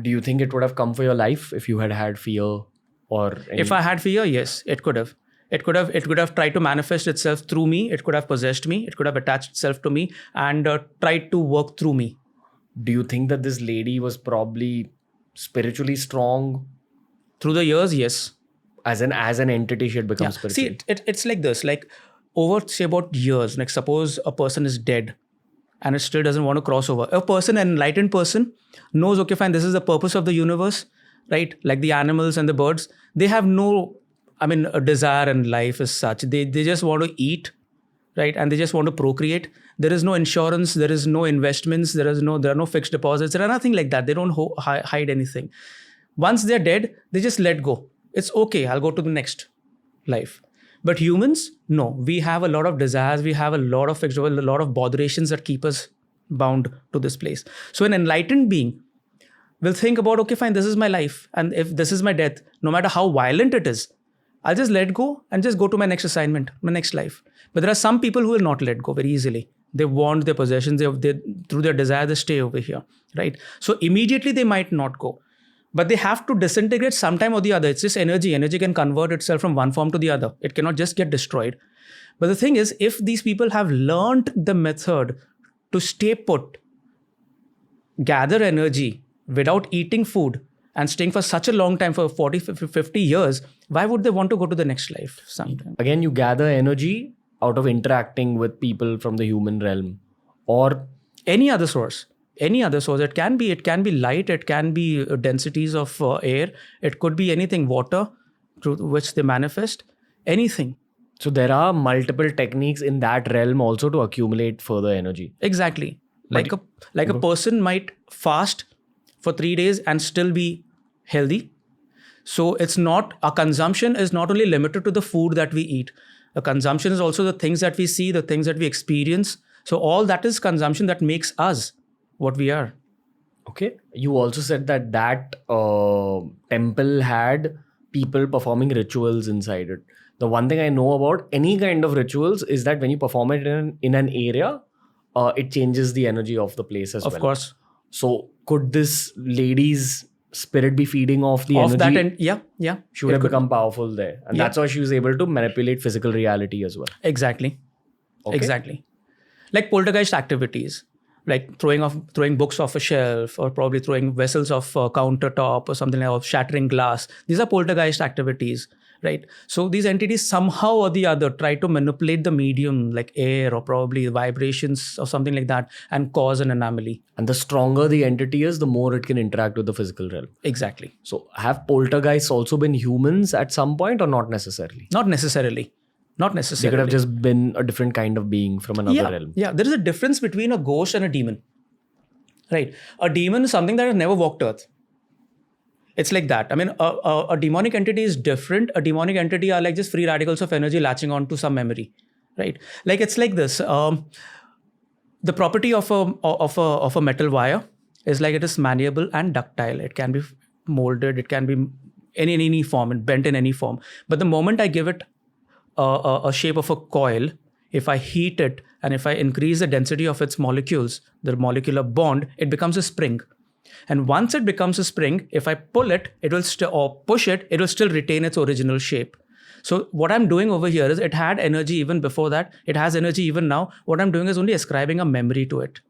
Do you think it would have come for your life if you had had fear or If I had fear, yes, it could have. It could have tried to manifest itself through me. It could have possessed me. It could have attached itself to me and tried to work through me. Do you think that this lady was probably spiritually strong? Through the years, yes. As an entity, she had become spiritual. See, it's like this. Like over, say, about years. Like suppose a person is dead and it still doesn't want to cross over. An enlightened person, knows, okay, fine, this is the purpose of the universe, right? Like the animals and the birds, they have no, a desire in life as such. They just want to eat, right? And they just want to procreate. There is no insurance. There is no investments. There are no fixed deposits. There are nothing like that. They don't hide anything. Once they're dead, they just let go. It's okay. I'll go to the next life. But humans, no. We have a lot of desires. We have a lot of botherations that keep us bound to this place. So an enlightened being will think about, okay, fine, this is my life. And if this is my death, no matter how violent it is, I'll just let go and just go to my next assignment, my next life. But there are some people who will not let go very easily. They want their possessions. They through their desire, they stay over here, right? So immediately they might not go. But they have to disintegrate sometime or the other. It's just energy. Energy can convert itself from one form to the other. It cannot just get destroyed. But the thing is, if these people have learned the method to stay put, gather energy without eating food and staying for such a long time, for 40, 50 years, why would they want to go to the next life sometime? Again, you gather energy out of interacting with people from the human realm or any other source. It can be light, it can be densities of air, it could be anything, water through which they manifest, anything. So there are multiple techniques in that realm also to accumulate further energy. Exactly. Like a person might fast for 3 days and still be healthy. So our consumption is not only limited to the food that we eat. The consumption is also the things that we see, the things that we experience. So all that is consumption that makes us what we are. Okay. You also said that temple had people performing rituals inside it. The one thing I know about any kind of rituals is that when you perform it in an area, it changes the energy of the place as well. Of course. So could this lady's spirit be feeding off the energy? That end, yeah. She would have become powerful there. And that's why she was able to manipulate physical reality as well. Exactly. Okay. Exactly. Like poltergeist activities. Like throwing books off a shelf, or probably throwing vessels off a countertop or something like that, or shattering glass. These are poltergeist activities, right? So these entities somehow or the other try to manipulate the medium, like air or probably vibrations or something like that, and cause an anomaly. And the stronger the entity is, the more it can interact with the physical realm. Exactly. So have poltergeists also been humans at some point, or not necessarily? Not necessarily. They could have just been a different kind of being from another realm. Yeah, there is a difference between a ghost and a demon. Right? A demon is something that has never walked earth. It's like that. A demonic entity is different. A demonic entity are like just free radicals of energy latching on to some memory. Right? Like it's like this. The property of a metal wire is like it is malleable and ductile. It can be molded. It can be in any form and bent in any form. But the moment I give it a shape of a coil, if I heat it and if I increase the density of its molecules, the molecular bond, it becomes a spring. And once it becomes a spring, if I pull it, or push it, it will still retain its original shape. So what I'm doing over here is, it had energy even before that. It has energy even now. What I'm doing is only ascribing a memory to it.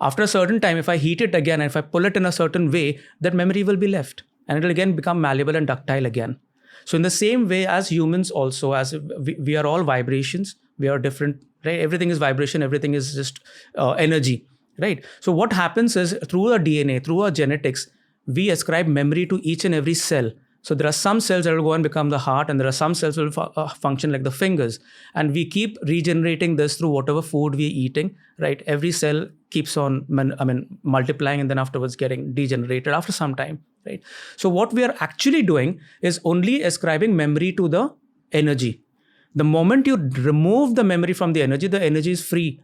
After a certain time, if I heat it again, and if I pull it in a certain way, that memory will be left. And it will again become malleable and ductile again. So in the same way as humans also, as we are all vibrations, we are different, right? Everything is vibration, everything is just energy. right? So what happens is through our DNA, through our genetics, we ascribe memory to each and every cell. So there are some cells that will go and become the heart, and there are some cells will function like the fingers. And we keep regenerating this through whatever food we're eating, right? Every cell keeps on, multiplying and then afterwards getting degenerated after some time, right? So what we are actually doing is only ascribing memory to the energy. The moment you remove the memory from the energy is free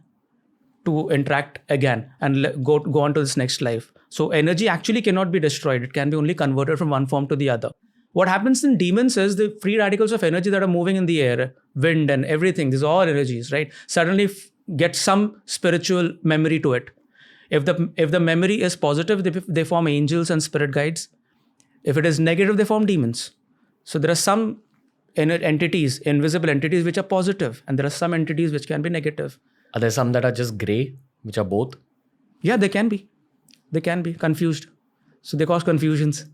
to interact again and go on to this next life. So energy actually cannot be destroyed. It can be only converted from one form to the other. What happens in demons is the free radicals of energy that are moving in the air, wind and everything, these are all energies, right? Suddenly get some spiritual memory to it. If the memory is positive, they form angels and spirit guides. If it is negative, they form demons. So there are some entities, invisible entities, which are positive, and there are some entities which can be negative. Are there some that are just gray, which are both? Yeah, they can be. They can be confused. So they cause confusions.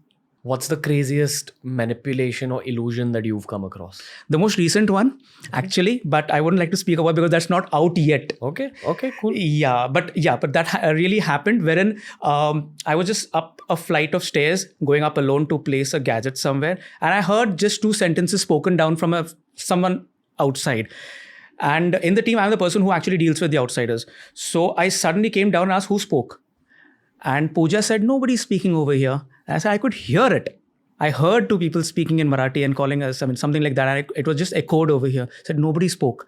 What's the craziest manipulation or illusion that you've come across? The most recent one, actually, but I wouldn't like to speak about because that's not out yet. Okay, cool. Yeah, but that really happened wherein I was just up a flight of stairs going up alone to place a gadget somewhere, and I heard just 2 sentences spoken down from someone outside. And in the team, I'm the person who actually deals with the outsiders. So I suddenly came down and asked who spoke. And Pooja said, nobody's speaking over here. And I said, I could hear it. I heard 2 people speaking in Marathi and calling us, something like that. And it was just echoed over here. I said, nobody spoke.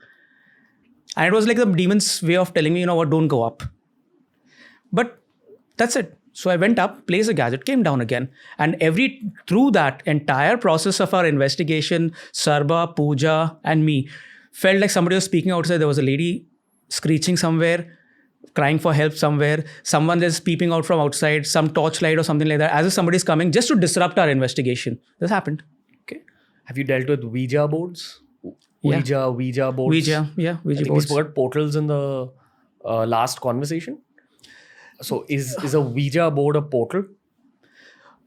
And it was like the demon's way of telling me, you know what, don't go up. But that's it. So I went up, placed a gadget, came down again. And through that entire process of our investigation, Sarba, Pooja, and me, felt like somebody was speaking outside. There was a lady screeching somewhere, crying for help somewhere. Someone is peeping out from outside, some torchlight or something like that, as if somebody's coming just to disrupt our investigation. This happened. Okay. Have you dealt with Ouija boards? Ouija boards. Ouija Ouija boards. We spoke about portals in the last conversation. So is a Ouija board a portal?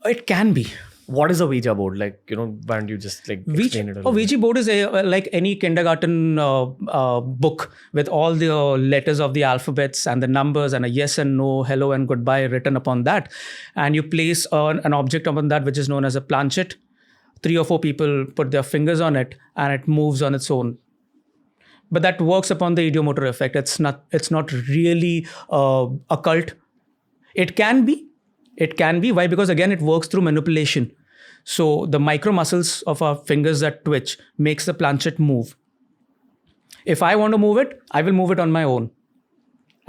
It can be. What is a Ouija board? Like, why don't you just explain it a little Ouija board is like any kindergarten book with all the letters of the alphabets and the numbers and a yes and no, hello and goodbye written upon that. And you place an object upon that, which is known as a planchette. 3 or 4 people put their fingers on it and it moves on its own. But that works upon the ideomotor effect. It's not really occult. It can be. Why? Because again, it works through manipulation. So the micro muscles of our fingers that twitch makes the planchette move. If I want to move it, I will move it on my own.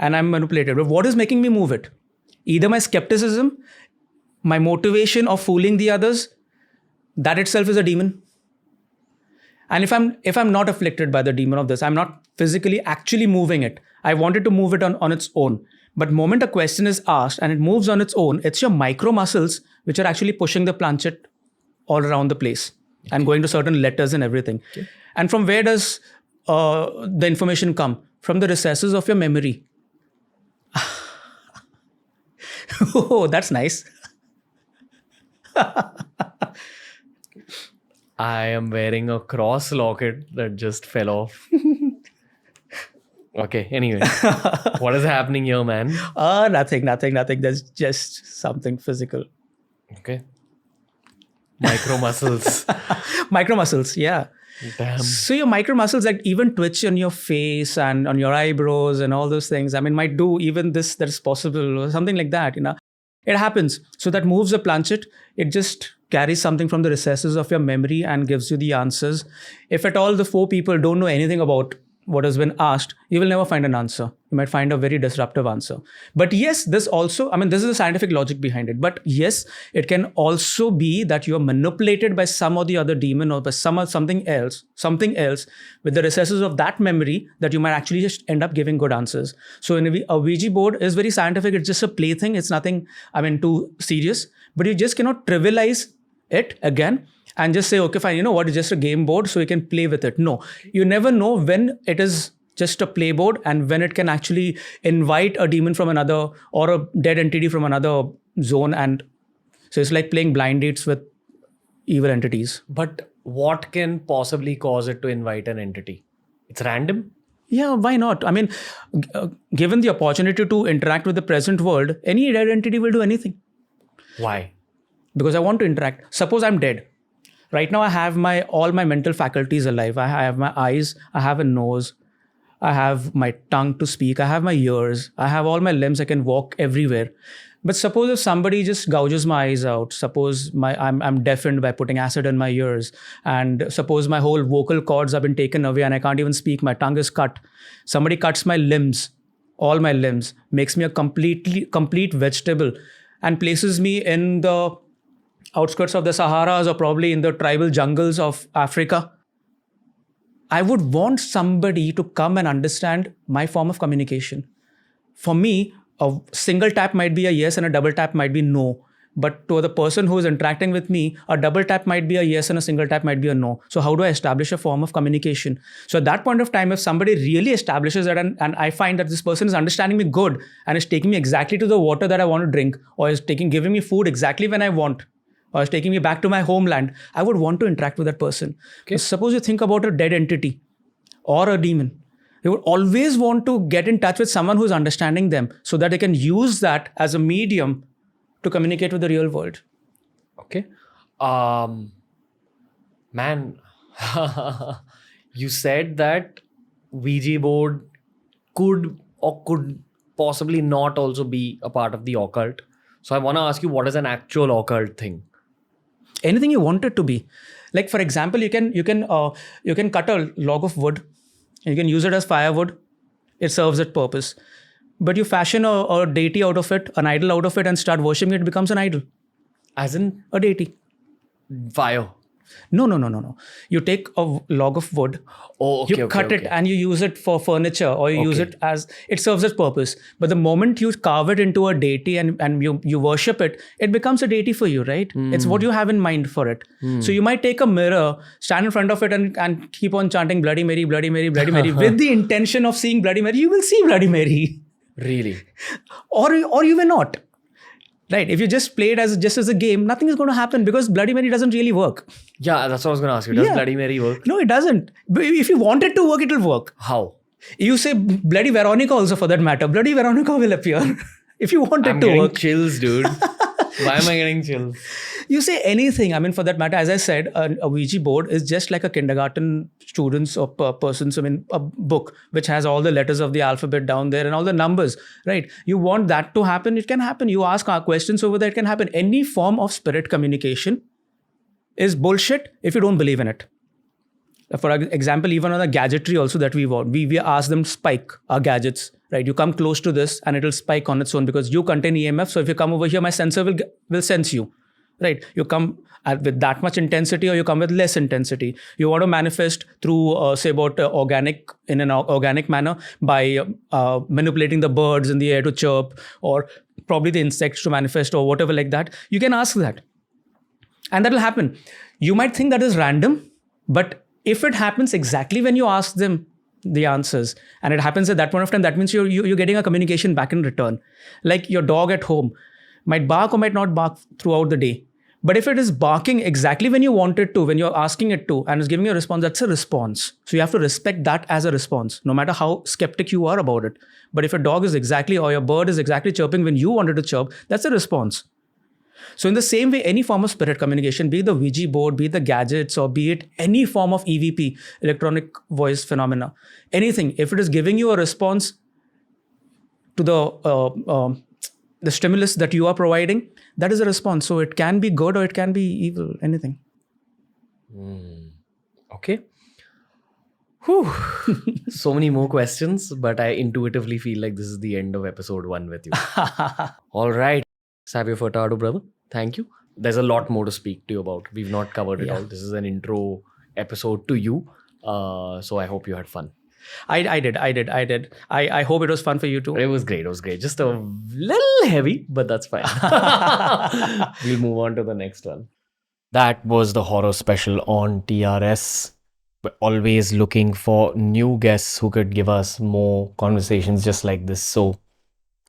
And I'm manipulated. But what is making me move it? Either my skepticism, my motivation of fooling the others, that itself is a demon. And if I'm not afflicted by the demon of this, I'm not physically actually moving it. I wanted to move it on its own. But moment a question is asked and it moves on its own, it's your micro muscles which are actually pushing the planchette all around the place and going to certain letters and everything. Okay. And from where does the information come? From the recesses of your memory. Oh, that's nice. I am wearing a cross locket that just fell off. Okay, anyway. What is happening here, man? Nothing. There's just something physical. Okay. Micro muscles. Micro muscles, yeah. Damn. So your micro muscles that even twitch on your face and on your eyebrows and all those things, might do even this that is possible or something like that, It happens. So that moves a planchette. It just carries something from the recesses of your memory and gives you the answers. If at all the 4 people don't know anything about what has been asked, you will never find an answer. You might find a very disruptive answer. But yes, this also, this is the scientific logic behind it. But yes, it can also be that you are manipulated by some or the other demon or by something else with the recesses of that memory that you might actually just end up giving good answers. So a Ouija board is very scientific. It's just a plaything. It's nothing, too serious. But you just cannot trivialize it again and just say, okay, fine, it's just a game board, so you can play with it. No, you never know when it is just a play board and when it can actually invite a demon from another or a dead entity from another zone. And so it's like playing blind dates with evil entities. But what can possibly cause it to invite an entity? It's random? Yeah, why not? I mean, given the opportunity to interact with the present world, any dead entity will do anything. Why? Because I want to interact. Suppose I'm dead. Right now, I have all my mental faculties alive. I have my eyes, I have a nose, I have my tongue to speak, I have my ears, I have all my limbs, I can walk everywhere. But suppose if somebody just gouges my eyes out, suppose I'm deafened by putting acid in my ears, and suppose my whole vocal cords have been taken away and I can't even speak, my tongue is cut. Somebody cuts my limbs, all my limbs, makes me a complete vegetable, and places me in the outskirts of the Saharas or probably in the tribal jungles of Africa. I would want somebody to come and understand my form of communication. For me, a single tap might be a yes and a double tap might be no. But to the person who is interacting with me, a double tap might be a yes and a single tap might be a no. So how do I establish a form of communication? So at that point of time, if somebody really establishes that, and I find that this person is understanding me good and is taking me exactly to the water that I want to drink, or is giving me food exactly when I want, or is taking me back to my homeland, I would want to interact with that person. Okay. Suppose you think about a dead entity or a demon. They would always want to get in touch with someone who's understanding them so that they can use that as a medium to communicate with the real world. Okay. Man, you said that Ouija board could possibly not also be a part of the occult. So I want to ask you, what is an actual occult thing? Anything you want it to be. Like, for example, you can cut a log of wood. You can use it as firewood. It serves its purpose. But you fashion a deity out of it, an idol out of it, and start worshipping it, becomes an idol. As in a deity. Fire. No. You take a log of wood, you cut it and you use it for furniture, or you use it as, it serves its purpose. But the moment you carve it into a deity and you worship it, it becomes a deity for you, right? It's what you have in mind for it. So you might take a mirror, stand in front of it and keep on chanting Bloody Mary, Bloody Mary, Bloody Mary with the intention of seeing Bloody Mary. You will see Bloody Mary. Really? Or you may not. Right. If you just play it as a game, nothing is going to happen because Bloody Mary doesn't really work. Yeah, that's what I was going to ask you. Does Bloody Mary work? No, it doesn't. But if you want it to work, it will work. How? You say Bloody Veronica also, for that matter. Bloody Veronica will appear. If you want it to work. I'm getting chills, dude. Why am I getting chills? You say anything. I mean, for that matter, as I said, a Ouija board is just like a kindergarten student's or person's, a book which has all the letters of the alphabet down there and all the numbers, right? You want that to happen, it can happen. You ask our questions over there, it can happen. Any form of spirit communication is bullshit if you don't believe in it. For example, even on the gadgetry also that we ask them to spike our gadgets, right? You come close to this and it'll spike on its own because you contain EMF. So if you come over here, my sensor will sense you. Right, you come with that much intensity, or you come with less intensity. You want to manifest through, say, about in an organic manner by manipulating the birds in the air to chirp, or probably the insects to manifest, or whatever like that. You can ask that, and that will happen. You might think that is random, but if it happens exactly when you ask them the answers, and it happens at that point of time, that means you're getting a communication back in return. Like your dog at home might bark or might not bark throughout the day. But if it is barking exactly when you want it to, when you're asking it to, and is giving you a response, that's a response. So you have to respect that as a response, no matter how skeptic you are about it. But if a dog is exactly, or your bird is exactly chirping when you wanted to chirp, that's a response. So in the same way, any form of spirit communication, be it the Ouija board, be it the gadgets, or be it any form of EVP, electronic voice phenomena, anything, if it is giving you a response to the stimulus that you are providing, that is a response. So it can be good or it can be evil, anything. Okay. Whew. So many more questions, but I intuitively feel like this is the end of episode 1 with you. All right. Savio Furtado, brother. Thank you. There's a lot more to speak to you about. We've not covered it all. This is an intro episode to you. So I hope you had fun. I did. I hope it was fun for you too. It was great. Just a little heavy, but that's fine. We'll move on to the next one. That was the horror special on TRS. We're always looking for new guests who could give us more conversations just like this. So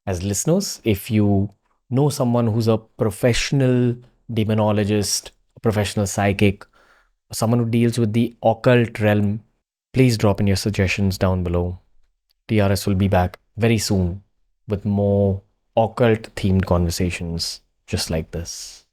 as listeners, if you know someone who's a professional demonologist, a professional psychic, someone who deals with the occult realm, please drop in your suggestions down below. TRS will be back very soon with more occult themed conversations just like this.